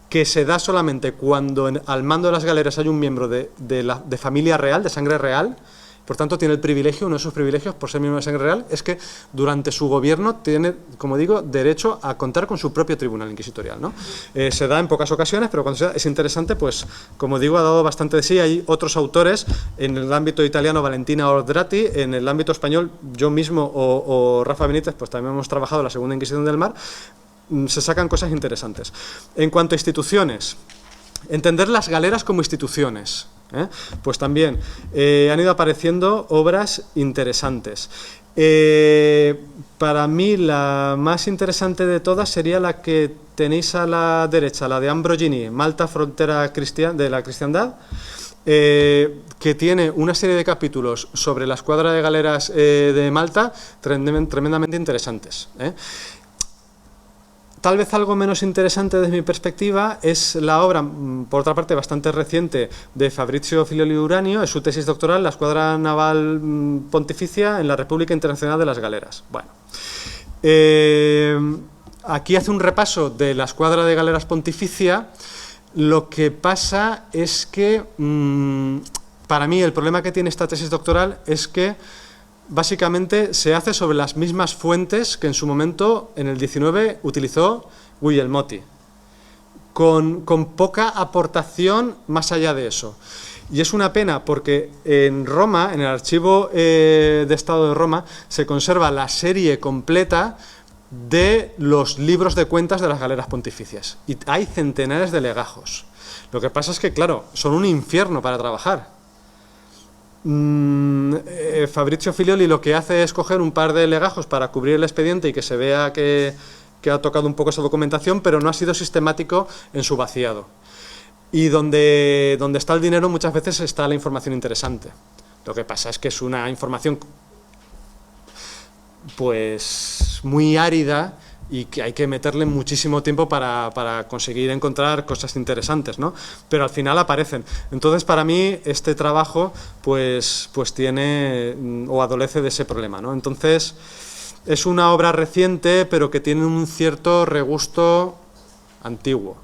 que se da solamente cuando al mando de las galeras hay un miembro de familia real, de sangre real. Por tanto, tiene el privilegio, uno de sus privilegios, por ser miembro de sangre real, es que durante su gobierno tiene, como digo, derecho a contar con su propio tribunal inquisitorial, ¿no? Se da en pocas ocasiones, pero cuando se da es interesante, pues, como digo, ha dado bastante de sí. Hay otros autores, en el ámbito italiano, Valentina Ordrati, en el ámbito español, yo mismo o Rafa Benítez, pues también hemos trabajado en la Segunda Inquisición del Mar, se sacan cosas interesantes. En cuanto a instituciones, entender las galeras como instituciones, pues también han ido apareciendo obras interesantes. Para mí la más interesante de todas sería la que tenéis a la derecha, la de Ambrogini, Malta, frontera de la cristiandad, que tiene una serie de capítulos sobre la escuadra de galeras de Malta tremendamente interesantes. Tal vez algo menos interesante desde mi perspectiva es la obra, por otra parte bastante reciente, de Fabrizio Filioli Uranio, es su tesis doctoral, la Escuadra Naval Pontificia en la República Internacional de las Galeras. Bueno, aquí hace un repaso de la Escuadra de Galeras Pontificia. Lo que pasa es que, para mí, el problema que tiene esta tesis doctoral es que básicamente se hace sobre las mismas fuentes que en su momento, en el 19, utilizó Guglielmotti, con poca aportación más allá de eso. Y es una pena porque en Roma, en el Archivo de Estado de Roma, se conserva la serie completa de los libros de cuentas de las galeras pontificias. Y hay centenares de legajos. Lo que pasa es que, claro, son un infierno para trabajar. Fabrizio Filioli lo que hace es coger un par de legajos para cubrir el expediente y que se vea que ha tocado un poco esa documentación, pero no ha sido sistemático en su vaciado. Y donde está el dinero muchas veces está la información interesante. Lo que pasa es que es una información pues muy árida y que hay que meterle muchísimo tiempo para conseguir encontrar cosas interesantes, ¿no? Pero al final aparecen. Entonces, para mí, este trabajo pues tiene o adolece de ese problema, ¿no? Entonces, es una obra reciente, pero que tiene un cierto regusto antiguo,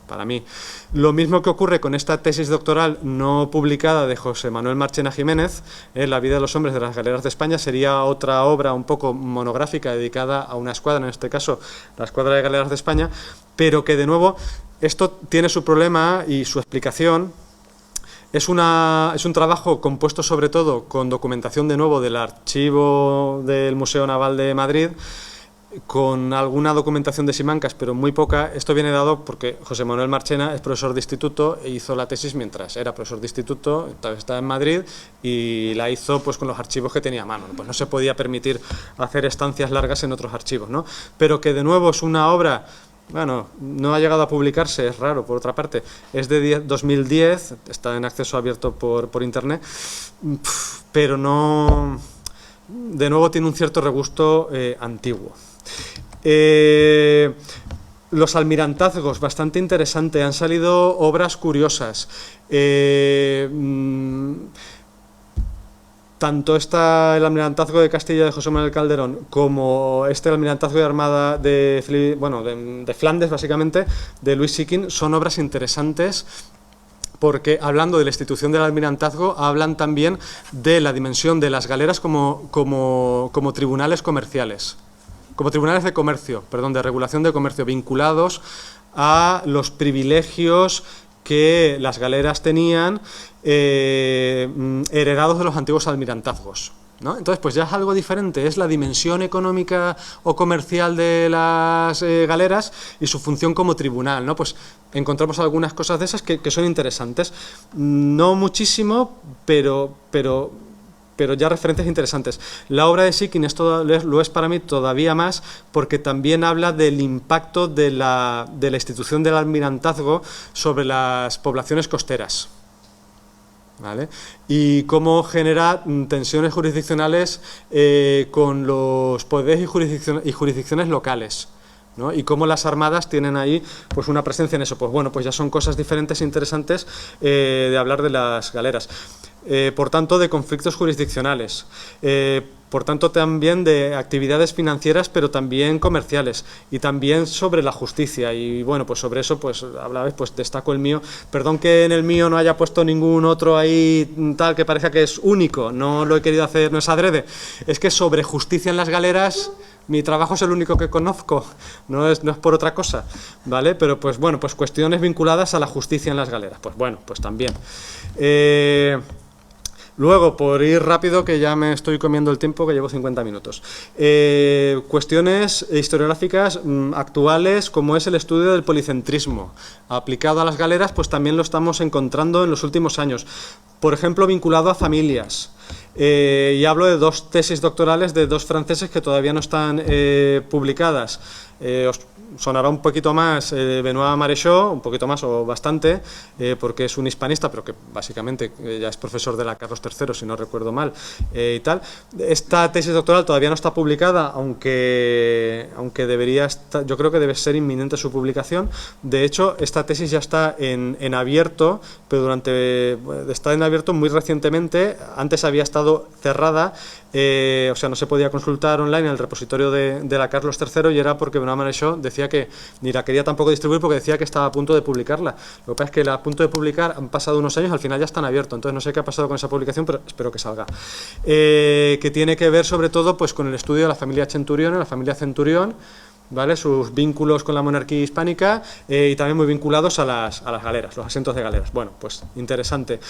para mí. Lo mismo que ocurre con esta tesis doctoral no publicada de José Manuel Marchena Jiménez, La vida de los hombres de las galeras de España, sería otra obra un poco monográfica dedicada a una escuadra, en este caso la Escuadra de Galeras de España, pero que de nuevo esto tiene su problema y su explicación. Es un trabajo compuesto sobre todo con documentación de nuevo del archivo del Museo Naval de Madrid, con alguna documentación de Simancas, pero muy poca. Esto viene dado porque José Manuel Marchena es profesor de instituto e hizo la tesis mientras era profesor de instituto, estaba en Madrid y la hizo pues con los archivos que tenía a mano. Pues no se podía permitir hacer estancias largas en otros archivos, ¿no? Pero que de nuevo es una obra, bueno, no ha llegado a publicarse, es raro por otra parte, es de 2010, está en acceso abierto por internet, pero no, de nuevo tiene un cierto regusto antiguo. Los almirantazgos, bastante interesante, han salido obras curiosas. Tanto el almirantazgo de Castilla de José Manuel Calderón como el almirantazgo de Armada de Flandes, básicamente, de Luis Siquin, son obras interesantes porque, hablando de la institución del almirantazgo, hablan también de la dimensión de las galeras como tribunales comerciales. Como tribunales de comercio, de regulación de comercio, vinculados a los privilegios que las galeras tenían, heredados de los antiguos almirantazgos, ¿no? Entonces, pues ya es algo diferente, es la dimensión económica o comercial de las galeras y su función como tribunal, ¿no? Pues encontramos algunas cosas de esas que son interesantes. No muchísimo, pero pero ya referencias interesantes. La obra de Sikin esto lo es para mí todavía más porque también habla del impacto de la institución del almirantazgo sobre las poblaciones costeras, ¿vale? Y cómo genera tensiones jurisdiccionales con los poderes y jurisdicciones locales, ¿no? Y cómo las armadas tienen ahí pues una presencia en eso. Pues bueno, pues ya son cosas diferentes e interesantes de hablar de las galeras. Por tanto, de conflictos jurisdiccionales, por tanto también de actividades financieras, pero también comerciales, y también sobre la justicia. Y bueno, pues sobre eso pues hablabais, pues destaco el mío. Perdón que en el mío no haya puesto ningún otro ahí tal que parezca que es único, no lo he querido hacer, no es adrede, es que sobre justicia en las galeras mi trabajo es el único que conozco, no es por otra cosa, ¿vale? Pero pues bueno, pues cuestiones vinculadas a la justicia en las galeras, pues bueno, pues también. Luego, por ir rápido, que ya me estoy comiendo el tiempo, que llevo 50 minutos. Cuestiones historiográficas actuales, como es el estudio del policentrismo. Aplicado a las galeras, pues también lo estamos encontrando en los últimos años. Por ejemplo, vinculado a familias. Y hablo de 2 tesis doctorales de 2 franceses que todavía no están publicadas. Os sonará un poquito más Benoît Maréchaux, un poquito más o bastante, porque es un hispanista, pero que básicamente ya es profesor de la Carlos III, si no recuerdo mal, y tal. Esta tesis doctoral todavía no está publicada, aunque debería estar, yo creo que debe ser inminente su publicación. De hecho, esta tesis ya está en abierto, pero está en abierto muy recientemente. Antes había estado cerrada, o sea, no se podía consultar online en el repositorio de la Carlos III, y era porque Benoît Maréchaux decía que ni la quería tampoco distribuir porque decía que estaba a punto de publicarla. Lo que pasa es que a punto de publicar han pasado unos años, al final ya están abiertos, entonces no sé qué ha pasado con esa publicación, pero espero que salga. Que tiene que ver sobre todo pues con el estudio de la familia Centurión, ¿vale? Sus vínculos con la monarquía hispánica, y también muy vinculados a las galeras, los asientos de galeras. Bueno, pues interesante.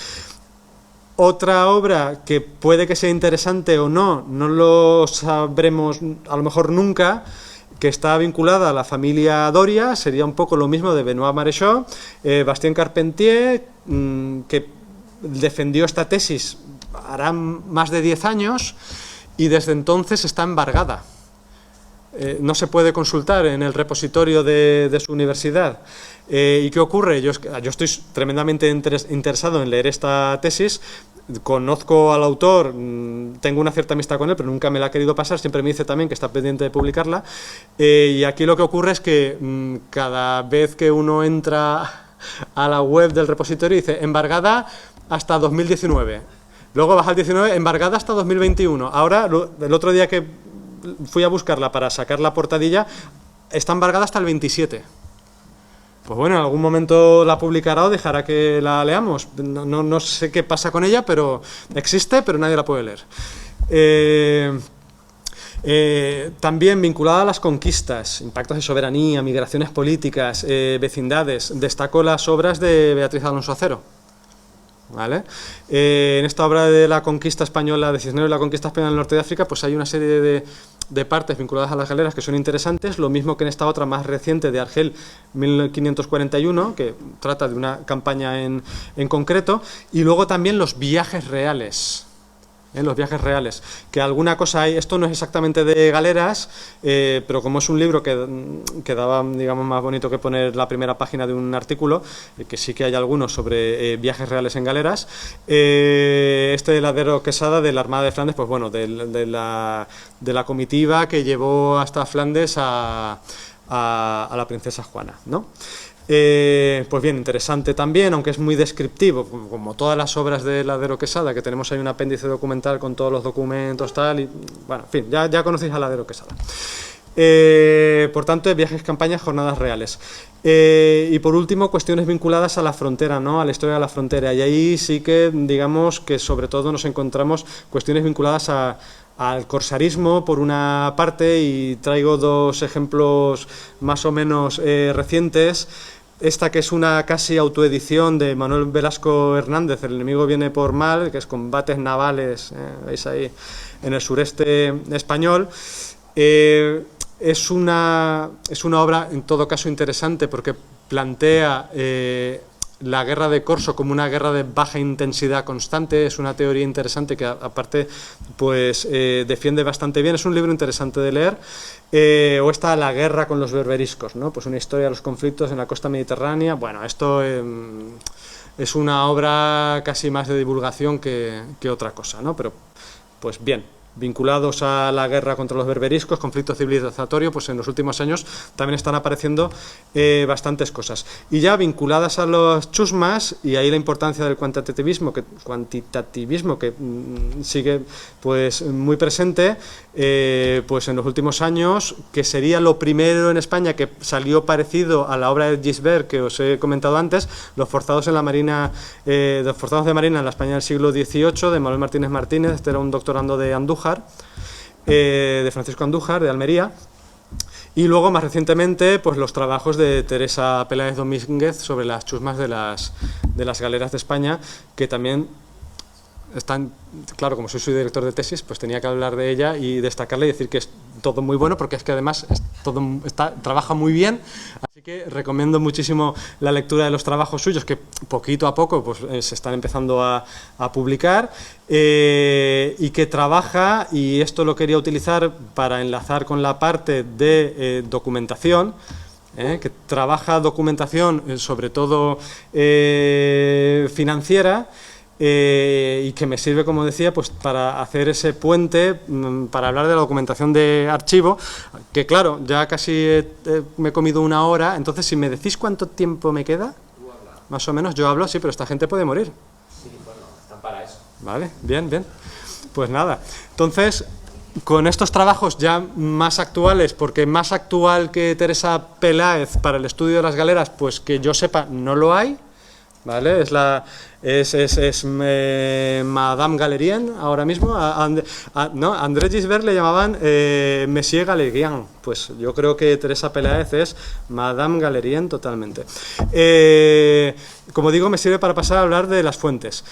Otra obra que puede que sea interesante o no, no lo sabremos a lo mejor nunca, que está vinculada a la familia Doria, sería un poco lo mismo de Benoît Maréchaux, Bastien Carpentier, que defendió esta tesis hará más de 10 años y desde entonces está embargada. No se puede consultar en el repositorio de su universidad. ¿Y qué ocurre? Yo estoy tremendamente interesado en leer esta tesis, conozco al autor, tengo una cierta amistad con él, pero nunca me la ha querido pasar, siempre me dice también que está pendiente de publicarla, y aquí lo que ocurre es que cada vez que uno entra a la web del repositorio dice embargada hasta 2019, luego baja al 19, embargada hasta 2021, ahora el otro día que fui a buscarla para sacar la portadilla, está embargada hasta el 27. Pues bueno, en algún momento la publicará o dejará que la leamos. No sé qué pasa con ella, pero existe, pero nadie la puede leer. También vinculada a las conquistas, impactos de soberanía, migraciones políticas, vecindades, destaco las obras de Beatriz Alonso Acero, ¿vale? En esta obra de la conquista española, de Cisneros y la conquista española en el norte de África, pues hay una serie de partes vinculadas a las galeras que son interesantes, lo mismo que en esta otra más reciente de Argel 1541, que trata de una campaña en concreto, y luego también los viajes reales. Los viajes reales, que alguna cosa hay, esto no es exactamente de galeras, pero como es un libro que quedaba, digamos, más bonito que poner la primera página de un artículo, que sí que hay algunos sobre viajes reales en galeras, de Ladero Quesada, de la Armada de Flandes, pues bueno, de la comitiva que llevó hasta Flandes a la princesa Juana, ¿no? Pues bien, interesante también, aunque es muy descriptivo, como todas las obras de Ladero Quesada, que tenemos ahí un apéndice documental con todos los documentos, tal, y bueno, en fin, ya conocéis a Ladero Quesada. Por tanto, viajes, campañas, jornadas reales. Y por último, cuestiones vinculadas a la frontera, ¿no? A la historia de la frontera, y ahí sí que, digamos, que sobre todo nos encontramos cuestiones vinculadas al corsarismo, por una parte, y traigo 2 ejemplos más o menos recientes. Esta que es una casi autoedición de Manuel Velasco Hernández, El enemigo viene por mar, que es combates navales, veis ahí, en el sureste español. Es una obra en todo caso interesante porque plantea la guerra de Corso como una guerra de baja intensidad constante. Es una teoría interesante que aparte pues defiende bastante bien, es un libro interesante de leer. O está La guerra con los berberiscos, ¿no? Pues una historia de los conflictos en la costa mediterránea. Bueno, esto es una obra casi más de divulgación que otra cosa, ¿no? Pero pues bien, vinculados a la guerra contra los berberiscos, conflicto civilizatorio, pues en los últimos años también están apareciendo bastantes cosas. Y ya vinculadas a los chusmas, y ahí la importancia del cuantitativismo que sigue pues muy presente, pues en los últimos años, que sería lo primero en España que salió parecido a la obra de Gisbert que os he comentado antes, Los forzados en la marina, los forzados de marina en la España del siglo XVIII, de Manuel Martínez Martínez. Este era un doctorando de Andújar, de Francisco Andújar, de Almería. Y luego, más recientemente, pues los trabajos de Teresa Peláez Domínguez sobre las chusmas de las galeras de España, que también están, claro, como soy su director de tesis, pues tenía que hablar de ella y destacarle y decir que es todo muy bueno, porque es que además trabaja muy bien, así que recomiendo muchísimo la lectura de los trabajos suyos, que poquito a poco pues, se están empezando a publicar, y que trabaja, y esto lo quería utilizar para enlazar con la parte de documentación, que trabaja documentación sobre todo financiera, y que me sirve, como decía, pues para hacer ese puente, para hablar de la documentación de archivo, que claro, ya casi me he comido una hora, entonces si me decís cuánto tiempo me queda, más o menos, yo hablo, sí, pero esta gente puede morir. Sí, bueno, están para eso. Vale, bien, bien. Pues nada, entonces, con estos trabajos ya más actuales, porque más actual que Teresa Peláez para el estudio de las galeras, pues que yo sepa, no lo hay, ¿vale? Es Madame Galérien ahora mismo. No, André Gisbert le llamaban Monsieur Galérien. Pues yo creo que Teresa Peláez es Madame Galérien totalmente. Como digo, me sirve para pasar a hablar de las fuentes.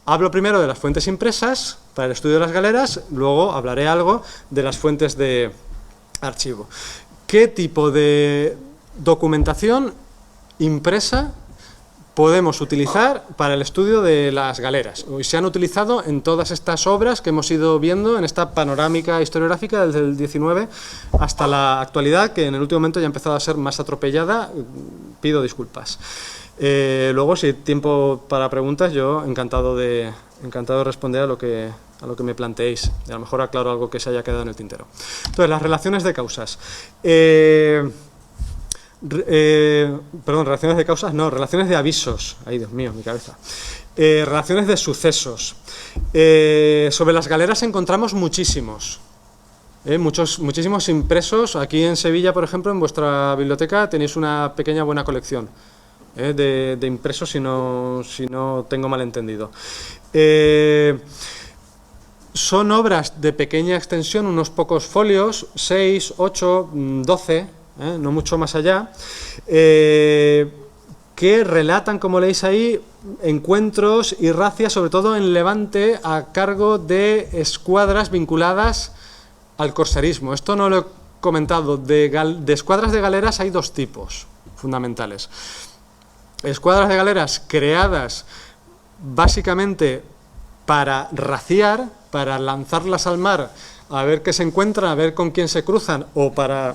Hablo primero de las fuentes impresas para el estudio de las galeras, luego hablaré algo de las fuentes de archivo. ¿Qué tipo de documentación impresa podemos utilizar para el estudio de las galeras? Hoy se han utilizado en todas estas obras que hemos ido viendo, en esta panorámica historiográfica desde el 19 hasta la actualidad, que en el último momento ya ha empezado a ser más atropellada. Pido disculpas. Luego, si hay tiempo para preguntas, yo encantado de responder a lo que me planteéis. Y a lo mejor aclaro algo que se haya quedado en el tintero. Entonces, las relaciones de causas. Perdón, relaciones de causas, no, relaciones de avisos. Ay, Dios mío, mi cabeza. Relaciones de sucesos. Sobre las galeras encontramos muchísimos. Muchísimos impresos. Aquí en Sevilla, por ejemplo, en vuestra biblioteca tenéis una pequeña buena colección de impresos, si no tengo mal entendido. Son obras de pequeña extensión, unos pocos folios, 6, 8, 12, no mucho más allá, que relatan, como leéis ahí, encuentros y racias, sobre todo en Levante, a cargo de escuadras vinculadas al corsarismo. Esto no lo he comentado. De escuadras de galeras hay dos tipos fundamentales. Escuadras de galeras creadas básicamente para raciar, para lanzarlas al mar, a ver qué se encuentran, a ver con quién se cruzan, o para,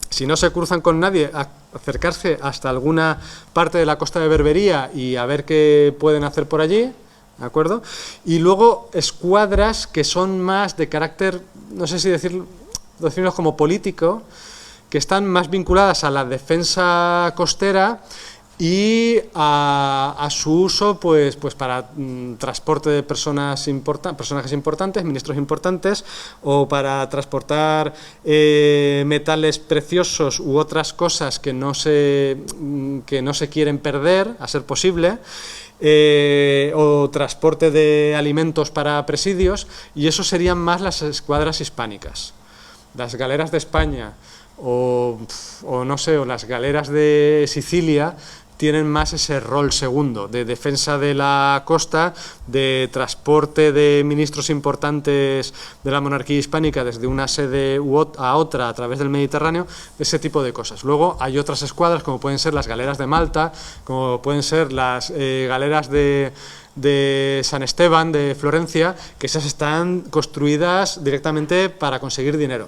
si no se cruzan con nadie, acercarse hasta alguna parte de la costa de Berbería y a ver qué pueden hacer por allí, ¿de acuerdo? Y luego escuadras que son más de carácter, no sé si decirlo como político, que están más vinculadas a la defensa costera y a su uso pues para transporte de personajes importantes, ministros importantes, o para transportar metales preciosos u otras cosas que no se quieren perder, a ser posible, o transporte de alimentos para presidios, y eso serían más las escuadras hispánicas. Las galeras de España o no sé, o las galeras de Sicilia, tienen más ese rol segundo, de defensa de la costa, de transporte de ministros importantes de la monarquía hispánica desde una sede a otra a través del Mediterráneo, ese tipo de cosas. Luego hay otras escuadras, como pueden ser las galeras de Malta, como pueden ser las galeras de San Esteban, de Florencia, que esas están construidas directamente para conseguir dinero.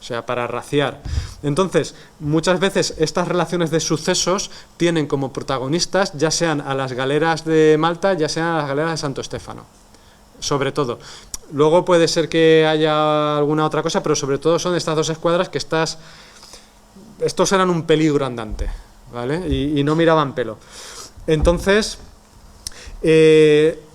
O sea, para raciar. Entonces, muchas veces estas relaciones de sucesos tienen como protagonistas ya sean a las galeras de Malta, ya sean a las galeras de Santo Estéfano, sobre todo. Luego puede ser que haya alguna otra cosa, pero sobre todo son estas dos escuadras que estos eran un peligro andante, ¿vale? Y no miraban pelo. Entonces,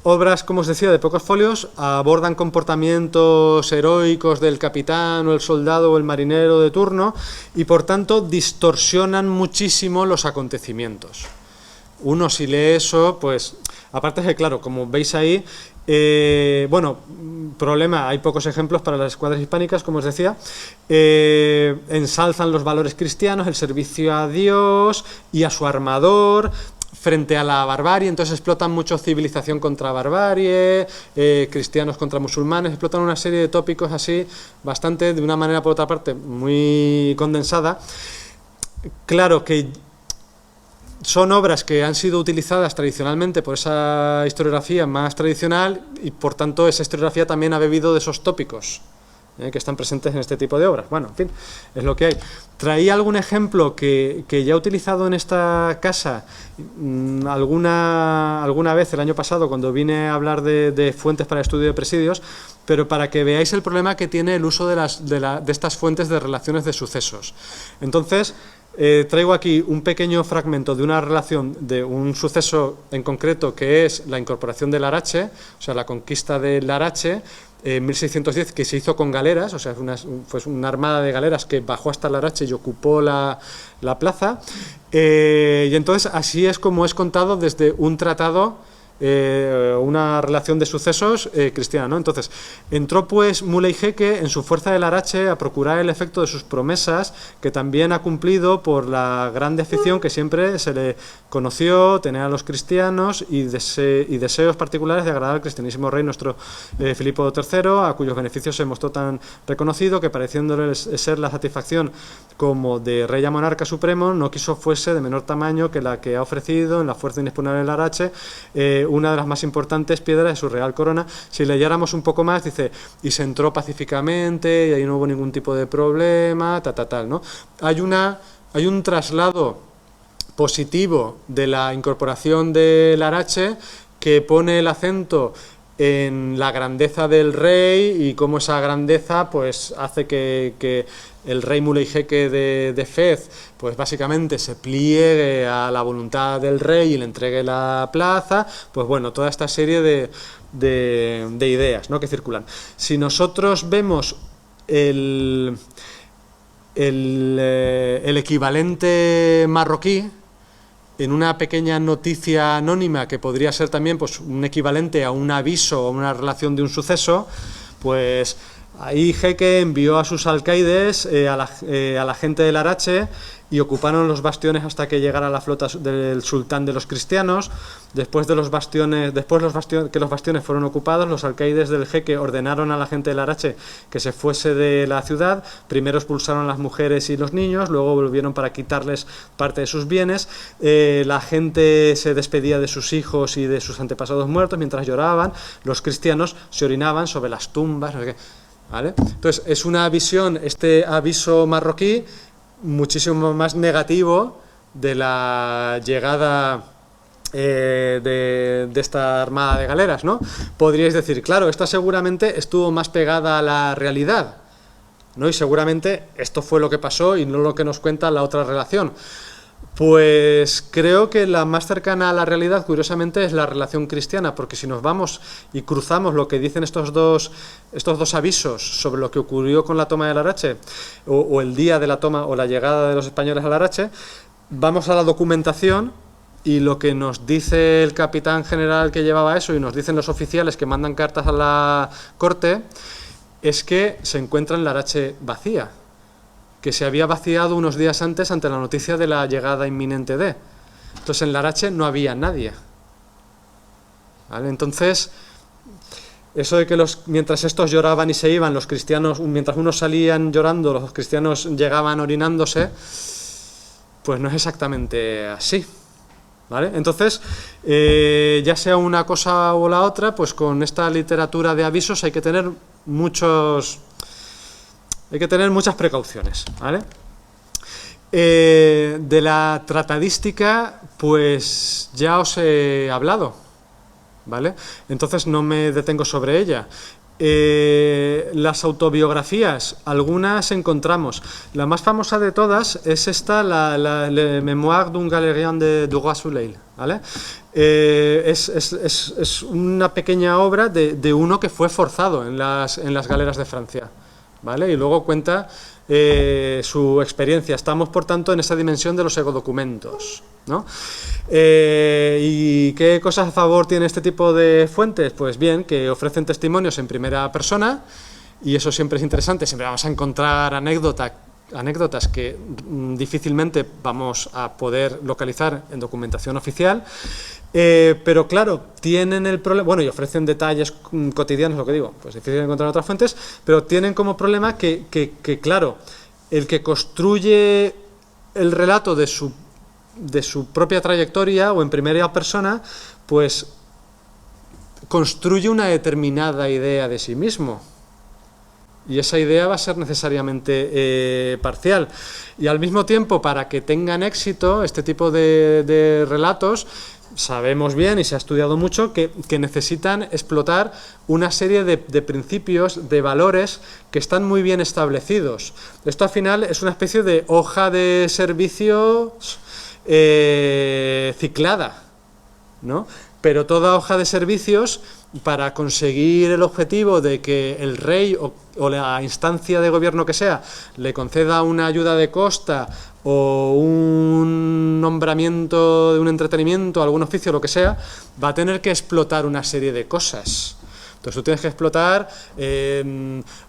obras, como os decía, de pocos folios, abordan comportamientos heroicos del capitán o el soldado o el marinero de turno y por tanto distorsionan muchísimo los acontecimientos. Uno, si lee eso, pues aparte es que, claro, como veis ahí, bueno, problema, hay pocos ejemplos para las escuadras hispánicas, como os decía, ensalzan los valores cristianos, el servicio a Dios y a su armador frente a la barbarie, entonces explotan mucho civilización contra barbarie, cristianos contra musulmanes, explotan una serie de tópicos así, bastante, de una manera por otra parte, muy condensada. Claro que son obras que han sido utilizadas tradicionalmente por esa historiografía más tradicional y por tanto esa historiografía también ha bebido de esos tópicos que están presentes en este tipo de obras. Bueno, en fin, es lo que hay. Traía algún ejemplo que ya he utilizado en esta casa alguna vez el año pasado cuando vine a hablar de fuentes para el estudio de presidios, pero para que veáis el problema que tiene el uso de estas fuentes de relaciones de sucesos. Entonces, traigo aquí un pequeño fragmento de una relación de un suceso en concreto que es la incorporación del Larache, o sea, la conquista del Larache, en 1610, que se hizo con galeras, o sea, fue una armada de galeras que bajó hasta Larache y ocupó la plaza, y entonces así es como es contado desde un tratado, una relación de sucesos cristiana, ¿no? Entonces, entró pues Muley Jeque en su fuerza del Larache a procurar el efecto de sus promesas, que también ha cumplido por la grande afición que siempre se le conoció tener a los cristianos y deseos particulares de agradar al cristianísimo rey nuestro Filipo III, a cuyos beneficios se mostró tan reconocido que, pareciéndole ser la satisfacción como de rey a monarca supremo, no quiso fuese de menor tamaño que la que ha ofrecido en la fuerza inexpugnable del Larache, una de las más importantes piedras de su real corona. Si leyéramos un poco más, dice, y se entró pacíficamente, y ahí no hubo ningún tipo de problema, tal, ¿no? Hay un traslado positivo de la incorporación del Larache que pone el acento en la grandeza del rey y cómo esa grandeza pues hace que el rey Muley Jeque de Fez pues básicamente se pliegue a la voluntad del rey y le entregue la plaza. Pues bueno, toda esta serie de ideas, ¿no?, que circulan. Si nosotros vemos el equivalente marroquí en una pequeña noticia anónima que podría ser también pues un equivalente a un aviso o una relación de un suceso, pues ahí Jeque envió a sus alcaides a la gente del Larache y ocuparon los bastiones hasta que llegara la flota del sultán de los cristianos. Después que los bastiones fueron ocupados, los alcaides del Jeque ordenaron a la gente del Larache que se fuese de la ciudad. Primero expulsaron a las mujeres y los niños, luego volvieron para quitarles parte de sus bienes. La gente se despedía de sus hijos y de sus antepasados muertos mientras lloraban. Los cristianos se orinaban sobre las tumbas, ¿vale? Entonces es una visión, este aviso marroquí, muchísimo más negativo de la llegada de esta armada de galeras, ¿no? Podríais decir, claro, esta seguramente estuvo más pegada a la realidad, ¿no? Y seguramente esto fue lo que pasó y no lo que nos cuenta la otra relación. Pues creo que la más cercana a la realidad, curiosamente, es la relación cristiana, porque si nos vamos y cruzamos lo que dicen estos dos avisos sobre lo que ocurrió con la toma de Larache, o el día de la toma o la llegada de los españoles a Larache, vamos a la documentación y lo que nos dice el capitán general que llevaba eso y nos dicen los oficiales que mandan cartas a la corte, es que se encuentra en Larache vacía, que se había vaciado unos días antes ante la noticia de la llegada inminente de. Entonces en Larache no había nadie. ¿Vale? Entonces, eso de que mientras estos lloraban y se iban, los cristianos, mientras unos salían llorando, los cristianos llegaban orinándose, pues no es exactamente así. ¿Vale? Entonces, ya sea una cosa o la otra, pues con esta literatura de avisos hay que tener muchas precauciones, ¿vale? De la tratadística, pues ya os he hablado, ¿vale? Entonces no me detengo sobre ella. Las autobiografías, algunas encontramos. La más famosa de todas es esta, Le Mémoire d'un galérien du Roi Soleil, ¿vale? Es una pequeña obra de uno que fue forzado en las galeras de Francia, ¿vale? Y luego cuenta su experiencia. Estamos, por tanto, en esa dimensión de los egodocumentos, ¿no? ¿Y qué cosas a favor tiene este tipo de fuentes? Pues bien, que ofrecen testimonios en primera persona, y eso siempre es interesante. Siempre vamos a encontrar anécdotas que difícilmente vamos a poder localizar en documentación oficial, pero claro, tienen el problema, bueno, y ofrecen detalles cotidianos, lo que digo, pues difícil encontrar otras fuentes, pero tienen como problema que claro, el que construye el relato de su propia trayectoria o en primera persona, pues construye una determinada idea de sí mismo. Y esa idea va a ser necesariamente parcial. Y al mismo tiempo, para que tengan éxito este tipo de relatos, sabemos bien y se ha estudiado mucho que necesitan explotar una serie de principios, de valores que están muy bien establecidos. Esto al final es una especie de hoja de servicios ciclada, ¿no? Pero toda hoja de servicios, para conseguir el objetivo de que el rey o la instancia de gobierno que sea le conceda una ayuda de costa o un nombramiento de un entretenimiento, algún oficio, lo que sea, va a tener que explotar una serie de cosas. Entonces tú tienes que explotar,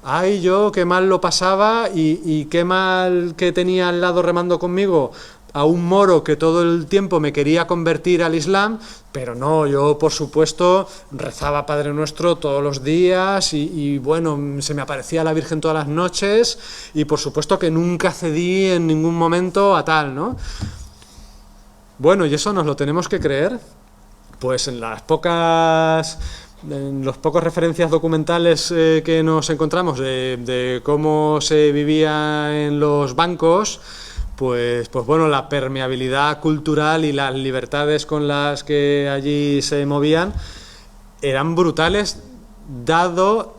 ay, yo qué mal lo pasaba y qué mal que tenía al lado remando conmigo a un moro que todo el tiempo me quería convertir al Islam, pero no, yo por supuesto rezaba Padre Nuestro todos los días y bueno, se me aparecía la Virgen todas las noches y por supuesto que nunca cedí en ningún momento a tal, ¿no? Bueno, y eso nos lo tenemos que creer, pues en los pocos referencias documentales que nos encontramos de cómo se vivía en los bancos, pues bueno, la permeabilidad cultural y las libertades con las que allí se movían eran brutales, dado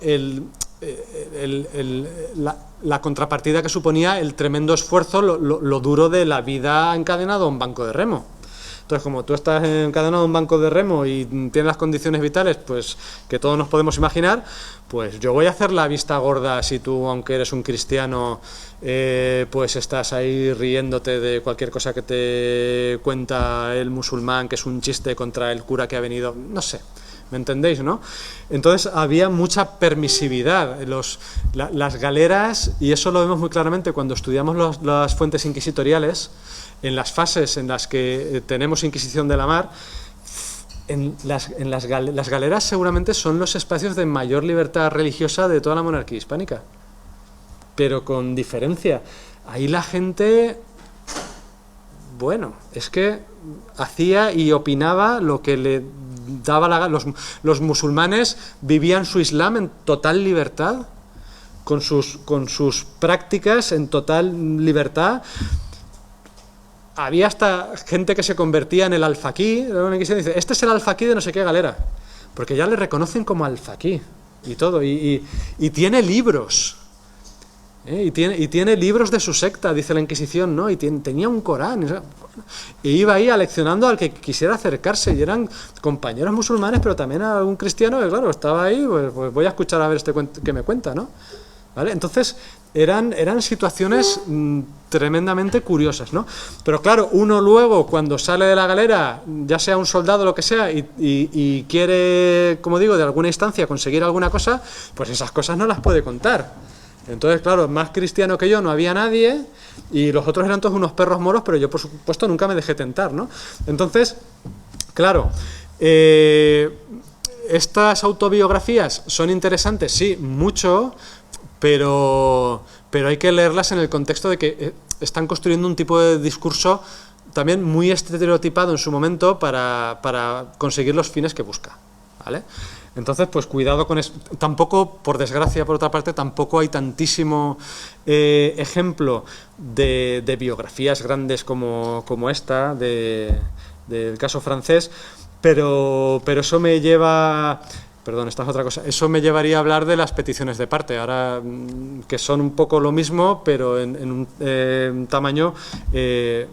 la contrapartida que suponía el tremendo esfuerzo, lo duro de la vida encadenado a un banco de remo. Entonces, como tú estás encadenado a un banco de remo y tienes las condiciones vitales pues que todos nos podemos imaginar, pues yo voy a hacer la vista gorda si tú, aunque eres un cristiano, pues estás ahí riéndote de cualquier cosa que te cuenta el musulmán, que es un chiste contra el cura que ha venido, no sé, ¿me entendéis, no? Entonces había mucha permisividad. Las galeras, y eso lo vemos muy claramente cuando estudiamos las fuentes inquisitoriales, en las fases en las que tenemos Inquisición de la Mar, las galeras seguramente son los espacios de mayor libertad religiosa de toda la monarquía hispánica, pero con diferencia. Ahí la gente, bueno, es que hacía y opinaba lo que le daba la gana. Los musulmanes vivían su Islam en total libertad, con sus prácticas en total libertad. Había hasta gente que se convertía en el alfaquí, dice, este es el alfaquí de no sé qué galera, porque ya le reconocen como alfaquí y todo, y tiene libros, y tiene libros de su secta, dice la Inquisición, ¿no? Y tenía un Corán, y iba ahí aleccionando al que quisiera acercarse, y eran compañeros musulmanes, pero también algún cristiano que, claro, estaba ahí, pues voy a escuchar a ver este cuento que me cuenta, ¿no? ¿Vale? Entonces eran situaciones tremendamente curiosas, ¿no? Pero claro, uno luego cuando sale de la galera, ya sea un soldado o lo que sea, y quiere, como digo, de alguna instancia conseguir alguna cosa, pues esas cosas no las puede contar. Entonces, claro, más cristiano que yo no había nadie, y los otros eran todos unos perros moros, pero yo, por supuesto, nunca me dejé tentar, ¿no? Entonces, claro, estas autobiografías son interesantes, sí, mucho, pero hay que leerlas en el contexto de que están construyendo un tipo de discurso también muy estereotipado en su momento para conseguir los fines que busca, ¿vale? Entonces, pues cuidado con eso. Tampoco, por desgracia, por otra parte, tampoco hay tantísimo ejemplo de biografías grandes como esta, del caso francés, pero eso me lleva... Perdón, esta es otra cosa. Eso me llevaría a hablar de las peticiones de parte, ahora que son un poco lo mismo, pero en un tamaño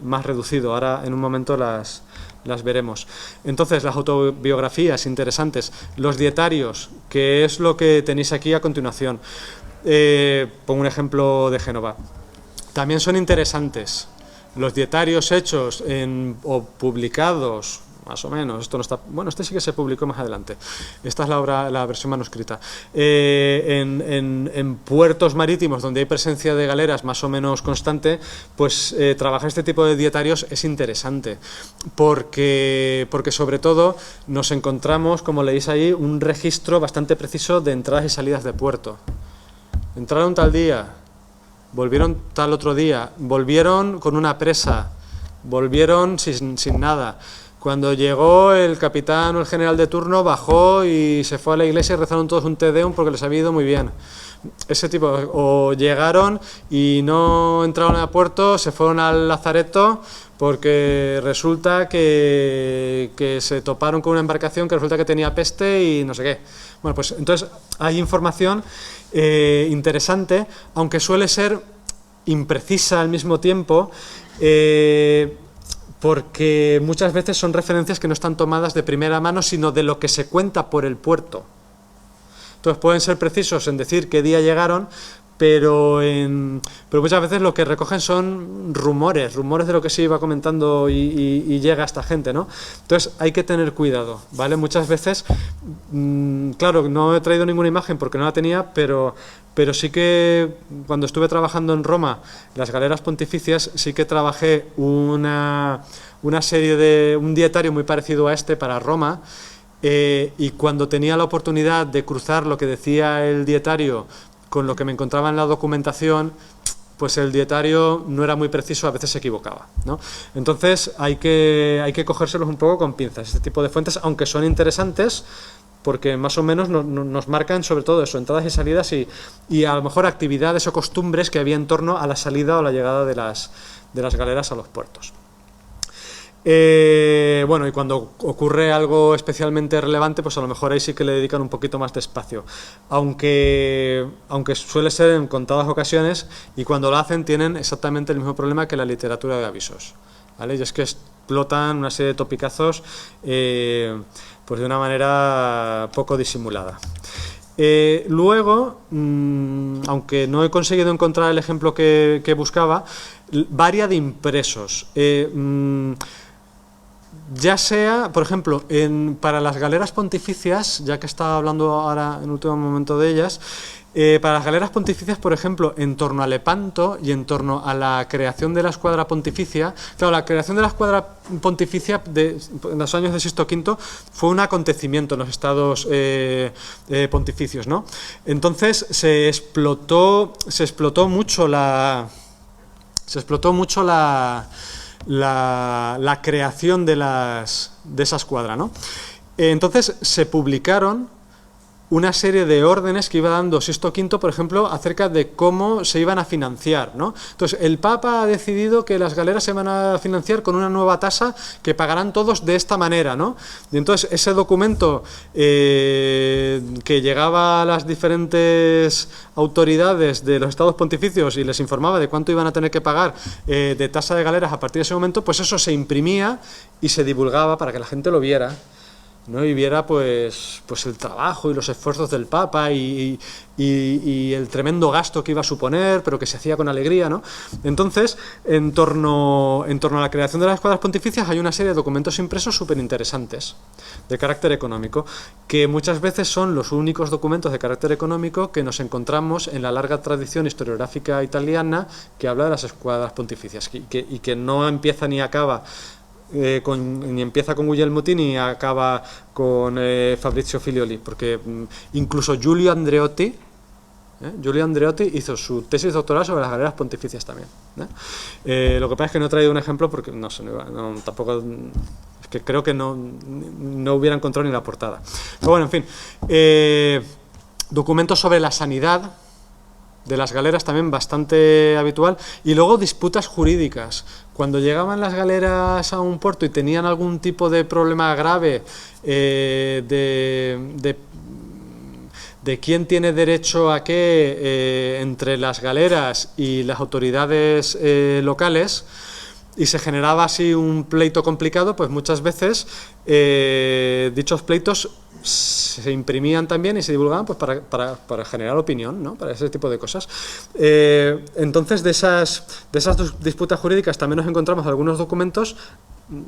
más reducido. Ahora, en un momento, las veremos. Entonces, las autobiografías interesantes, los dietarios, que es lo que tenéis aquí a continuación. Pongo un ejemplo de Génova. También son interesantes. Los dietarios hechos o publicados, más o menos, esto no está, bueno, este sí que se publicó más adelante, esta es la versión manuscrita, en puertos marítimos donde hay presencia de galeras más o menos constante, pues trabajar este tipo de dietarios es interesante, porque sobre todo nos encontramos, como leéis ahí, un registro bastante preciso de entradas y salidas de puerto. Entraron tal día, volvieron tal otro día, volvieron con una presa, volvieron sin nada. Cuando llegó el capitán o el general de turno, bajó y se fue a la iglesia y rezaron todos un Te Deum porque les había ido muy bien. Ese tipo, o llegaron y no entraron a puerto, se fueron al lazareto porque resulta que se toparon con una embarcación que resulta que tenía peste y no sé qué. Bueno, pues entonces hay información interesante, aunque suele ser imprecisa al mismo tiempo, porque muchas veces son referencias que no están tomadas de primera mano, sino de lo que se cuenta por el puerto. Entonces pueden ser precisos en decir qué día llegaron, pero muchas veces lo que recogen son rumores de lo que se iba comentando y llega a esta gente, ¿no? Entonces hay que tener cuidado, ¿vale? Muchas veces, claro, no he traído ninguna imagen porque no la tenía, pero sí que cuando estuve trabajando en Roma, las galeras pontificias, sí que trabajé una serie de un dietario muy parecido a este para Roma, y cuando tenía la oportunidad de cruzar lo que decía el dietario con lo que me encontraba en la documentación, pues el dietario no era muy preciso, a veces se equivocaba, ¿no? Entonces hay que cogérselos un poco con pinzas, este tipo de fuentes, aunque son interesantes, porque más o menos nos marcan sobre todo eso, entradas y salidas y a lo mejor actividades o costumbres que había en torno a la salida o la llegada de las galeras a los puertos. Bueno, y cuando ocurre algo especialmente relevante, pues a lo mejor ahí sí que le dedican un poquito más de espacio, aunque suele ser en contadas ocasiones, y cuando lo hacen tienen exactamente el mismo problema que la literatura de avisos, ¿vale? Y es que explotan una serie de topicazos pues de una manera poco disimulada. Luego, aunque no he conseguido encontrar el ejemplo que buscaba, varia de impresos. Ya sea, por ejemplo, para las galeras pontificias, ya que estaba hablando ahora en último momento de ellas, para las galeras pontificias, por ejemplo, en torno a Lepanto y en torno a la creación de la escuadra pontificia, claro, la creación de la escuadra pontificia en los años de Sixto V fue un acontecimiento en los estados pontificios, ¿no? Entonces se explotó mucho la creación de esa escuadra, ¿no? Entonces se publicaron una serie de órdenes que iba dando Sixto V, por ejemplo, acerca de cómo se iban a financiar, ¿no? Entonces el Papa ha decidido que las galeras se van a financiar con una nueva tasa que pagarán todos de esta manera, ¿no? Y entonces ese documento que llegaba a las diferentes autoridades de los estados pontificios y les informaba de cuánto iban a tener que pagar de tasa de galeras a partir de ese momento, pues eso se imprimía y se divulgaba para que la gente lo viera. ¿no? Y viera pues el trabajo y los esfuerzos del Papa y el tremendo gasto que iba a suponer, pero que se hacía con alegría, ¿no? Entonces, en torno a la creación de las escuadras pontificias hay una serie de documentos impresos súper interesantes, de carácter económico, que muchas veces son los únicos documentos de carácter económico que nos encontramos en la larga tradición historiográfica italiana que habla de las escuadras pontificias, y que no empieza ni acaba ni empieza con Guglielmotti ni acaba con Fabrizio Filioli, porque incluso Giulio Andreotti hizo su tesis doctoral sobre las galeras pontificias también, lo que pasa es que no he traído un ejemplo porque no sé, tampoco, es que creo que no hubiera encontrado ni la portada, pero bueno, en fin, documentos sobre la sanidad de las galeras también bastante habitual, y luego disputas jurídicas. Cuando llegaban las galeras a un puerto y tenían algún tipo de problema grave de quién tiene derecho a qué entre las galeras y las autoridades locales, y se generaba así un pleito complicado, pues muchas veces dichos pleitos se imprimían también y se divulgaban pues para generar opinión, ¿no? Para ese tipo de cosas. Entonces, de esas disputas jurídicas también nos encontramos algunos documentos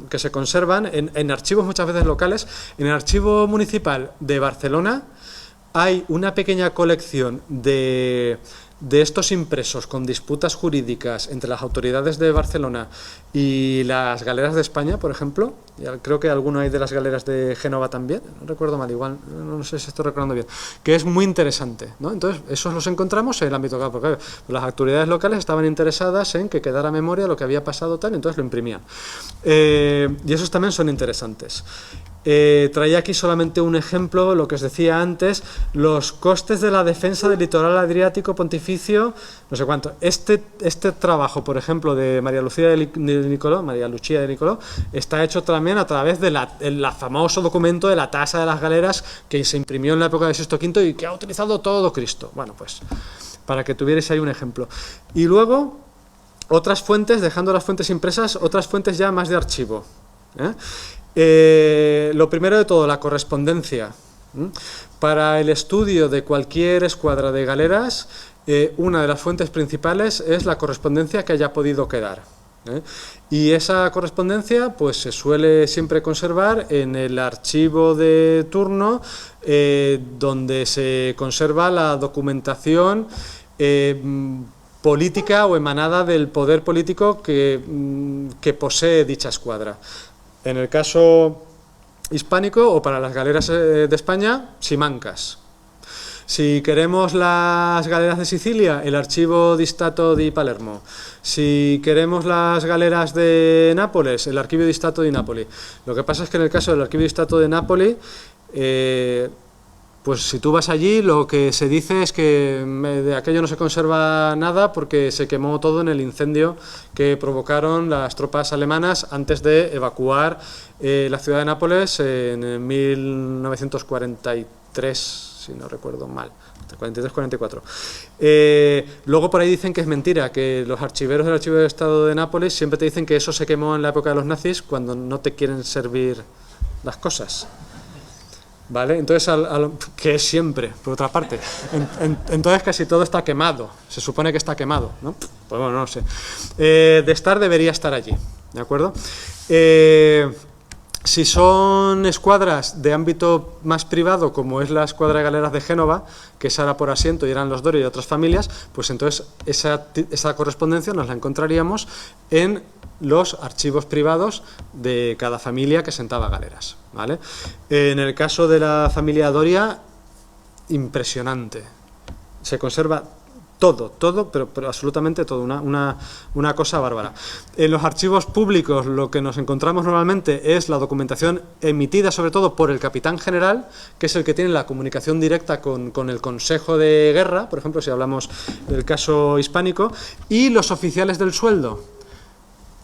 que se conservan en archivos muchas veces locales. En el Archivo Municipal de Barcelona hay una pequeña colección de estos impresos con disputas jurídicas entre las autoridades de Barcelona y las galeras de España, por ejemplo. Creo que alguno hay de las galeras de Génova también, no recuerdo mal, igual, no sé si estoy recordando bien, que es muy interesante, ¿no? Entonces, esos los encontramos en el ámbito local, porque las autoridades locales estaban interesadas en que quedara memoria de lo que había pasado tal, entonces lo imprimían. Y esos también son interesantes. Traía aquí solamente un ejemplo, lo que os decía antes, los costes de la defensa del litoral adriático pontificio, no sé cuánto. Este trabajo, por ejemplo, de María Lucia de Nicolò, está hecho también a través del famoso documento de la tasa de las galeras que se imprimió en la época de Sixto V y que ha utilizado todo Cristo. Bueno, pues, para que tuvierais ahí un ejemplo. Y luego, otras fuentes, dejando las fuentes impresas, otras fuentes ya más de archivo, lo primero de todo, la correspondencia. Para el estudio de cualquier escuadra de galeras, una de las fuentes principales es la correspondencia que haya podido quedar. Y esa correspondencia pues se suele siempre conservar en el archivo de turno, donde se conserva la documentación política o emanada del poder político que posee dicha escuadra. En el caso hispánico, o para las galeras de España, Simancas. Si queremos las galeras de Sicilia, el Archivo di Stato di Palermo. Si queremos las galeras de Nápoles, el Archivio di Stato di Napoli. Lo que pasa es que en el caso del Archivio di Stato de Napoli, pues si tú vas allí, lo que se dice es que de aquello no se conserva nada porque se quemó todo en el incendio que provocaron las tropas alemanas antes de evacuar la ciudad de Nápoles en 1943, si no recuerdo mal, 43-44. Luego por ahí dicen que es mentira, que los archiveros del Archivo de Estado de Nápoles siempre te dicen que eso se quemó en la época de los nazis cuando no te quieren servir las cosas. ¿Vale? Entonces, que es siempre, por otra parte. Entonces casi todo está quemado, se supone que está quemado, ¿no? Pues bueno, no sé. De estar, debería estar allí, ¿de acuerdo? Si son escuadras de ámbito más privado, como es la escuadra de galeras de Génova, que es ahora por asiento y eran los Doria y otras familias, pues entonces esa correspondencia nos la encontraríamos en los archivos privados de cada familia que sentaba galeras, ¿vale? En el caso de la familia Doria, impresionante. Se conserva todo, pero absolutamente todo, una cosa bárbara. En los archivos públicos lo que nos encontramos normalmente es la documentación emitida sobre todo por el capitán general, que es el que tiene la comunicación directa con el Consejo de Guerra, por ejemplo, si hablamos del caso hispánico, y los oficiales del sueldo,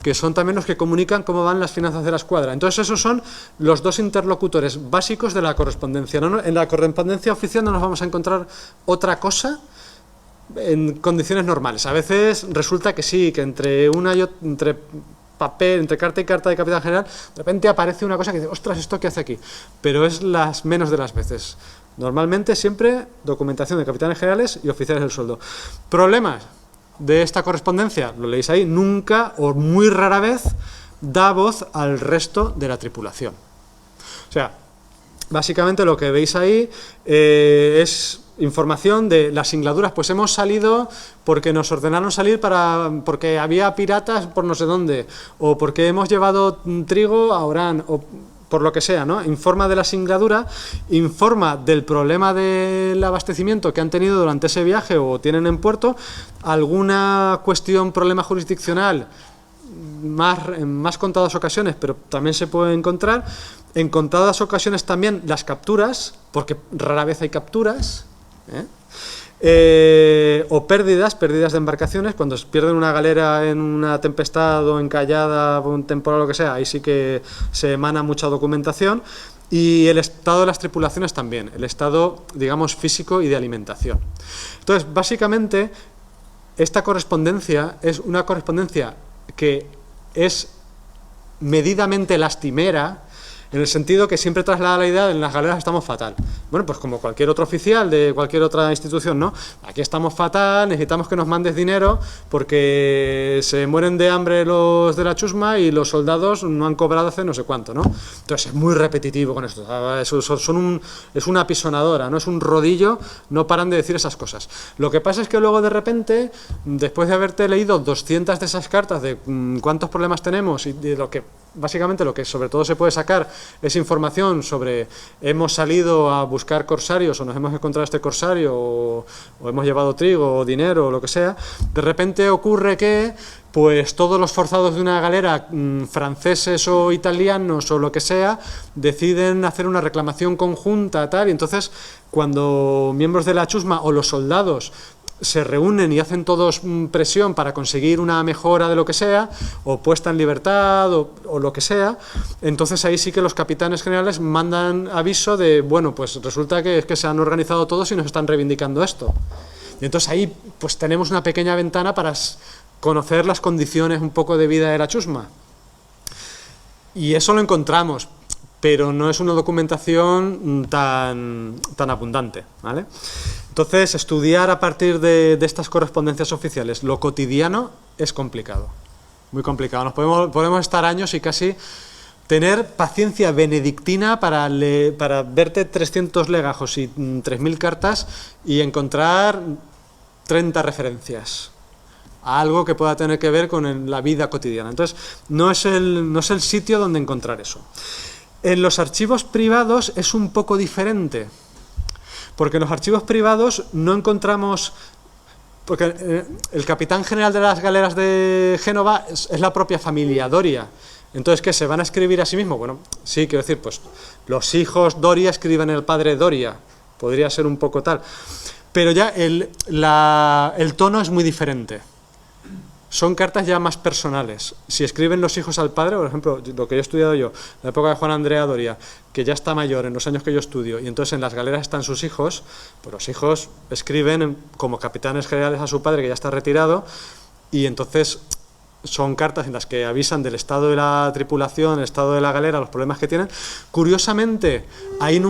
que son también los que comunican cómo van las finanzas de la escuadra. Entonces esos son los dos interlocutores básicos de la correspondencia. En la correspondencia oficial no nos vamos a encontrar otra cosa en condiciones normales. A veces resulta que sí, que entre papel, entre carta y carta de capitán general, de repente aparece una cosa que dice, ostras, ¿esto qué hace aquí? Pero es las menos de las veces. Normalmente siempre documentación de capitanes generales y oficiales del sueldo. Problemas de esta correspondencia, lo leéis ahí, nunca o muy rara vez da voz al resto de la tripulación. O sea, básicamente lo que veis ahí es información de las singladuras, pues hemos salido porque nos ordenaron salir porque había piratas por no sé dónde, o porque hemos llevado trigo a Orán, o por lo que sea, ¿no? Informa de la singladura, informa del problema del abastecimiento que han tenido durante ese viaje o tienen en puerto, alguna cuestión, problema jurisdiccional, en más contadas ocasiones, pero también se puede encontrar, en contadas ocasiones también las capturas, porque rara vez hay capturas, o pérdidas de embarcaciones, cuando se pierden una galera en una tempestad o encallada por un temporal o lo que sea, ahí sí que se emana mucha documentación, y el estado de las tripulaciones también, el estado, digamos, físico y de alimentación. Entonces, básicamente, esta correspondencia es una correspondencia que es medidamente lastimera, en el sentido que siempre traslada la idea de en las galeras estamos fatal. Bueno, pues como cualquier otro oficial de cualquier otra institución, ¿no? Aquí estamos fatal, necesitamos que nos mandes dinero porque se mueren de hambre los de la chusma y los soldados no han cobrado hace no sé cuánto, ¿no? Entonces es muy repetitivo con esto. Es una apisonadora, ¿no? Es un rodillo, no paran de decir esas cosas. Lo que pasa es que luego de repente, después de haberte leído 200 de esas cartas de cuántos problemas tenemos y de lo que básicamente lo que sobre todo se puede sacar es información sobre hemos salido a buscar corsarios o nos hemos encontrado este corsario o hemos llevado trigo o dinero o lo que sea, de repente ocurre que pues todos los forzados de una galera, franceses o italianos o lo que sea, deciden hacer una reclamación conjunta tal, y entonces cuando miembros de la chusma o los soldados se reúnen y hacen todos presión para conseguir una mejora de lo que sea, o puesta en libertad, o lo que sea, entonces ahí sí que los capitanes generales mandan aviso de, bueno, pues resulta que es que se han organizado todos y nos están reivindicando esto. Y entonces ahí pues tenemos una pequeña ventana para conocer las condiciones un poco de vida de la chusma. Y eso lo encontramos, pero no es una documentación tan abundante, ¿vale? Entonces, estudiar a partir de estas correspondencias oficiales lo cotidiano es complicado, muy complicado. Podemos estar años y casi tener paciencia benedictina para verte 300 legajos y 3.000 cartas y encontrar 30 referencias a algo que pueda tener que ver con la vida cotidiana. Entonces, no es el sitio donde encontrar eso. En los archivos privados es un poco diferente, porque en los archivos privados no encontramos, porque el capitán general de las galeras de Génova es la propia familia Doria. Entonces, ¿qué? ¿Se van a escribir a sí mismos? Bueno, sí, quiero decir, pues los hijos Doria escriben el padre Doria, podría ser un poco tal, pero ya el tono es muy diferente. Son cartas ya más personales. Si escriben los hijos al padre, por ejemplo, lo que yo he estudiado yo, la época de Juan Andrea Doria, que ya está mayor en los años que yo estudio, y entonces en las galeras están sus hijos, pues los hijos escriben como capitanes generales a su padre, que ya está retirado, y entonces son cartas en las que avisan del estado de la tripulación, el estado de la galera, los problemas que tienen. Curiosamente, ahí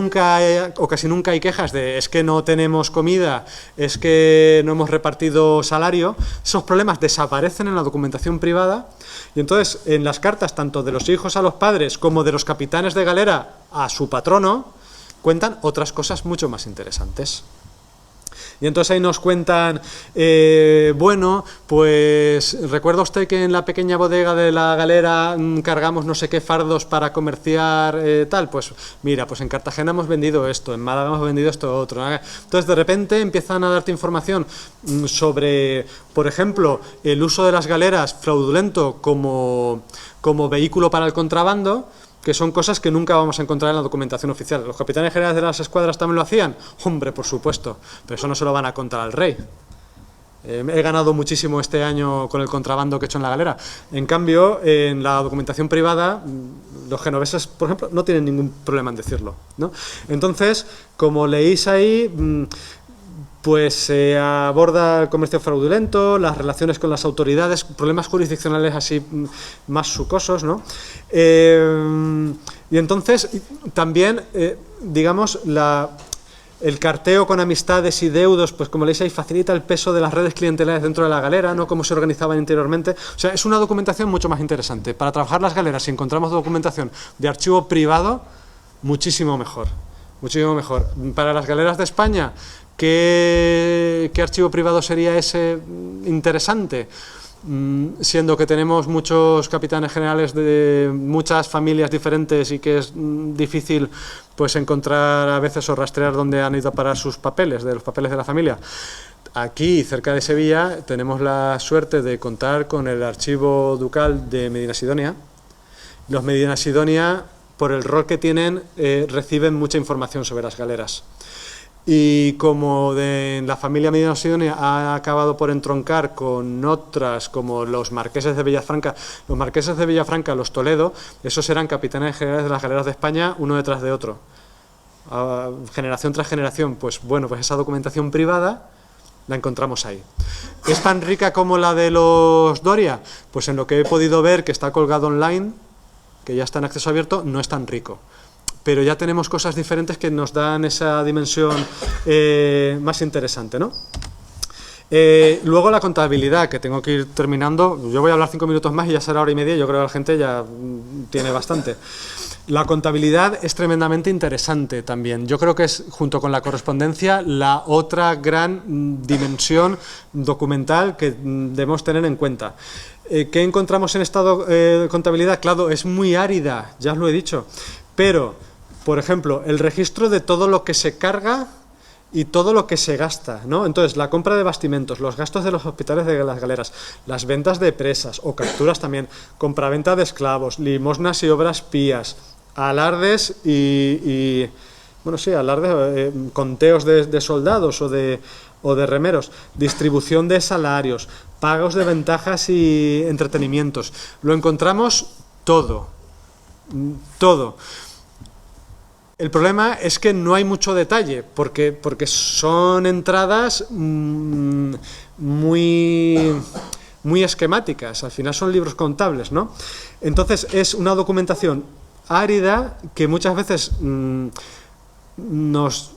casi nunca hay quejas de es que no tenemos comida, es que no hemos repartido salario. Esos problemas desaparecen en la documentación privada, y entonces en las cartas tanto de los hijos a los padres como de los capitanes de galera a su patrono cuentan otras cosas mucho más interesantes. Y entonces ahí nos cuentan, bueno, pues recuerda usted que en la pequeña bodega de la galera cargamos no sé qué fardos para comerciar tal, pues mira, pues en Cartagena hemos vendido esto, en Málaga hemos vendido esto otro, ¿no? Entonces de repente empiezan a darte información sobre, por ejemplo, el uso de las galeras fraudulento como vehículo para el contrabando, que son cosas que nunca vamos a encontrar en la documentación oficial. ¿Los capitanes generales de las escuadras también lo hacían? Hombre, por supuesto, pero eso no se lo van a contar al rey. He ganado muchísimo este año con el contrabando que he hecho en la galera. En cambio, en la documentación privada, los genoveses, por ejemplo, no tienen ningún problema en decirlo, ¿no? Entonces, como leéis ahí, pues se aborda el comercio fraudulento, las relaciones con las autoridades, problemas jurisdiccionales así más sucosos, ¿no? Y entonces también, digamos, el carteo con amistades y deudos, pues como leéis ahí, facilita el peso de las redes clientelares dentro de la galera, no cómo se organizaban interiormente. O sea, es una documentación mucho más interesante. Para trabajar las galeras, si encontramos documentación de archivo privado, muchísimo mejor. Muchísimo mejor. Para las galeras de España, ¿qué archivo privado sería ese interesante? Siendo que tenemos muchos capitanes generales de muchas familias diferentes y que es difícil pues encontrar a veces o rastrear dónde han ido a parar sus papeles, de los papeles de la familia. Aquí, cerca de Sevilla, tenemos la suerte de contar con el archivo ducal de Medinasidonia. Los Medinasidonia, por el rol que tienen, reciben mucha información sobre las galeras. Y como la familia Medinasidonia ha acabado por entroncar con otras como los marqueses de Villafranca, los Toledo, esos eran capitanes generales de las galeras de España, uno detrás de otro, generación tras generación. Pues bueno, pues esa documentación privada la encontramos ahí. ¿Es tan rica como la de los Doria? Pues en lo que he podido ver, que está colgado online, que ya está en acceso abierto, no es tan rico. Pero ya tenemos cosas diferentes que nos dan esa dimensión más interesante, ¿no? Luego la contabilidad, que tengo que ir terminando. Yo voy a hablar 5 minutos más y ya será hora y media. Yo creo que la gente ya tiene bastante. La contabilidad es tremendamente interesante también. Yo creo que es, junto con la correspondencia, la otra gran dimensión documental que debemos tener en cuenta. ¿Qué encontramos en esta contabilidad? Claro, es muy árida, ya os lo he dicho, pero, por ejemplo, el registro de todo lo que se carga y todo lo que se gasta, ¿no? Entonces, la compra de bastimentos, los gastos de los hospitales de las galeras, las ventas de presas o capturas también, compraventa de esclavos, limosnas y obras pías, alardes bueno, sí, alardes, conteos de soldados o de remeros, distribución de salarios, pagos de ventajas y entretenimientos. Lo encontramos todo, todo. El problema es que no hay mucho detalle, porque son entradas muy esquemáticas, al final son libros contables, ¿no? Entonces es una documentación árida que muchas veces nos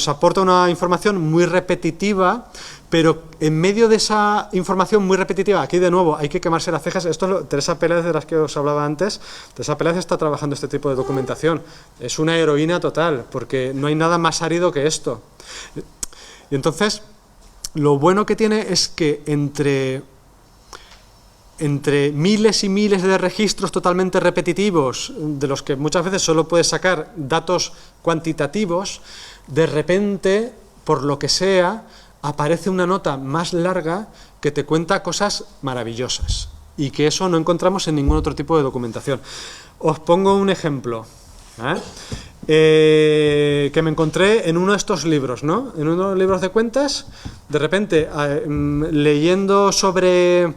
aporta una información muy repetitiva, pero en medio de esa información muy repetitiva, aquí de nuevo hay que quemarse las cejas. Esto es Teresa Pérez, de las que os hablaba antes. Teresa Pérez está trabajando este tipo de documentación. Es una heroína total, porque no hay nada más árido que esto. Y entonces, lo bueno que tiene es que entre miles y miles de registros totalmente repetitivos, de los que muchas veces solo puedes sacar datos cuantitativos, de repente, por lo que sea, aparece una nota más larga que te cuenta cosas maravillosas, y que eso no encontramos en ningún otro tipo de documentación. Os pongo un ejemplo, que me encontré en uno de estos libros, ¿no? En uno de los libros de cuentas, de repente, leyendo sobre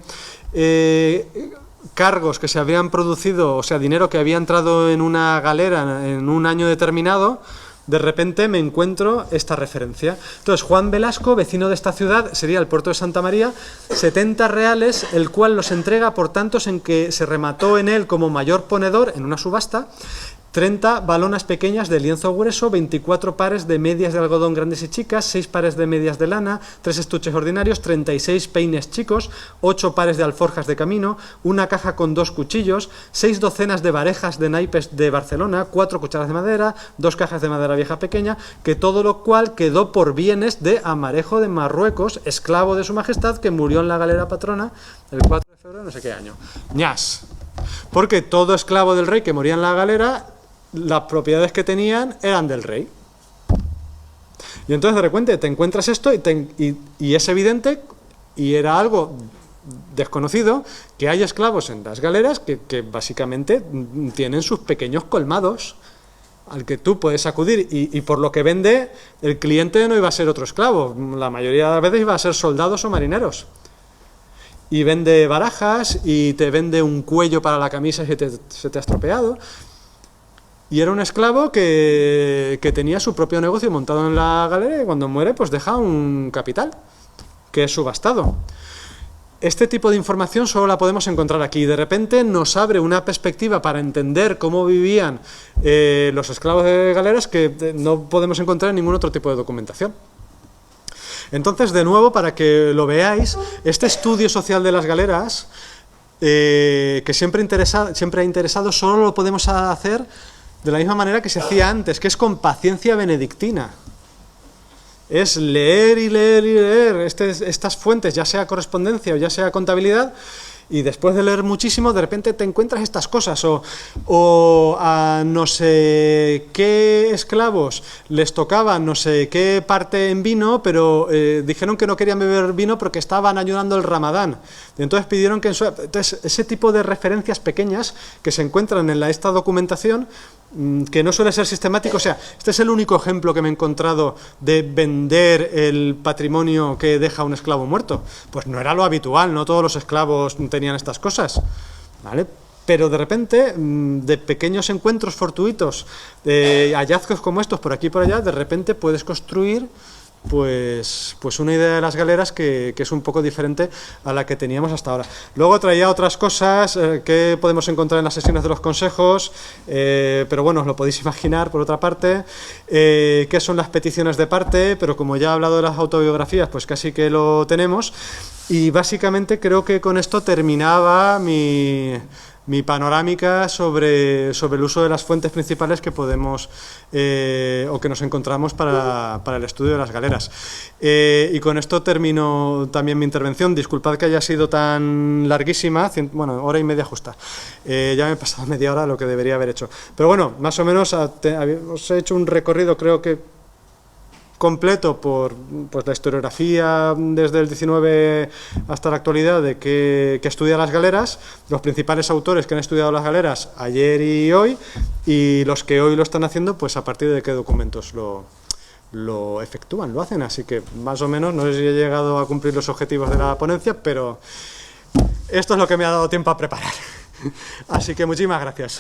cargos que se habían producido, o sea, dinero que había entrado en una galera en un año determinado, de repente me encuentro esta referencia. Entonces, Juan Velasco, vecino de esta ciudad, sería el puerto de Santa María, 70 reales, el cual los entrega por tantos en que se remató en él como mayor ponedor en una subasta, 30 balonas pequeñas de lienzo grueso, 24 pares de medias de algodón grandes y chicas, 6 pares de medias de lana, 3 estuches ordinarios, 36 peines chicos, 8 pares de alforjas de camino, una caja con 2 cuchillos, 6 docenas de varejas de naipes de Barcelona, 4 cucharas de madera, 2 cajas de madera vieja pequeña, que todo lo cual quedó por bienes de Amarejo de Marruecos, esclavo de su majestad, que murió en la galera patrona el 4 de febrero no sé qué año. ¡Ñas! Porque todo esclavo del rey que moría en la galera, las propiedades que tenían eran del rey. Y entonces de repente te encuentras esto y es evidente, y era algo desconocido, que hay esclavos en las galeras que básicamente tienen sus pequeños colmados al que tú puedes acudir, y por lo que vende, el cliente no iba a ser otro esclavo, la mayoría de las veces iba a ser soldados o marineros. Y vende barajas y te vende un cuello para la camisa si se te ha estropeado. Y era un esclavo que tenía su propio negocio montado en la galera y cuando muere pues deja un capital, que es subastado. Este tipo de información solo la podemos encontrar aquí. De repente nos abre una perspectiva para entender cómo vivían los esclavos de galeras que no podemos encontrar en ningún otro tipo de documentación. Entonces, de nuevo, para que lo veáis, este estudio social de las galeras, que siempre ha interesado, solo lo podemos hacer de la misma manera que se hacía antes, que es con paciencia benedictina. Es leer y leer y leer estas fuentes, ya sea correspondencia o ya sea contabilidad, y después de leer muchísimo, de repente te encuentras estas cosas, o a no sé qué esclavos les tocaba no sé qué parte en vino, pero dijeron que no querían beber vino porque estaban ayudando el Ramadán. Entonces pidieron que entonces, ese tipo de referencias pequeñas que se encuentran en esta documentación, que no suele ser sistemático. O sea, este es el único ejemplo que me he encontrado de vender el patrimonio que deja un esclavo muerto. Pues no era lo habitual, no todos los esclavos tenían estas cosas, ¿vale? Pero de repente, de pequeños encuentros fortuitos, de hallazgos como estos por aquí y por allá, de repente puedes construir pues una idea de las galeras que es un poco diferente a la que teníamos hasta ahora. Luego traía otras cosas que podemos encontrar en las sesiones de los consejos, pero bueno, os lo podéis imaginar por otra parte, qué son las peticiones de parte, pero como ya he hablado de las autobiografías, pues casi que lo tenemos, y básicamente creo que con esto terminaba mi panorámica sobre el uso de las fuentes principales que podemos o que nos encontramos para el estudio de las galeras. Y con esto termino también mi intervención. Disculpad que haya sido tan larguísima, bueno, hora y media justa. Ya me he pasado media hora lo que debería haber hecho. Pero bueno, más o menos os he hecho un recorrido, creo que completo por pues, la historiografía desde el 19 hasta la actualidad de que estudia las galeras, los principales autores que han estudiado las galeras ayer y hoy, y los que hoy lo están haciendo, pues a partir de qué documentos lo efectúan, lo hacen. Así que más o menos, no sé si he llegado a cumplir los objetivos de la ponencia, pero esto es lo que me ha dado tiempo a preparar. Así que muchísimas gracias.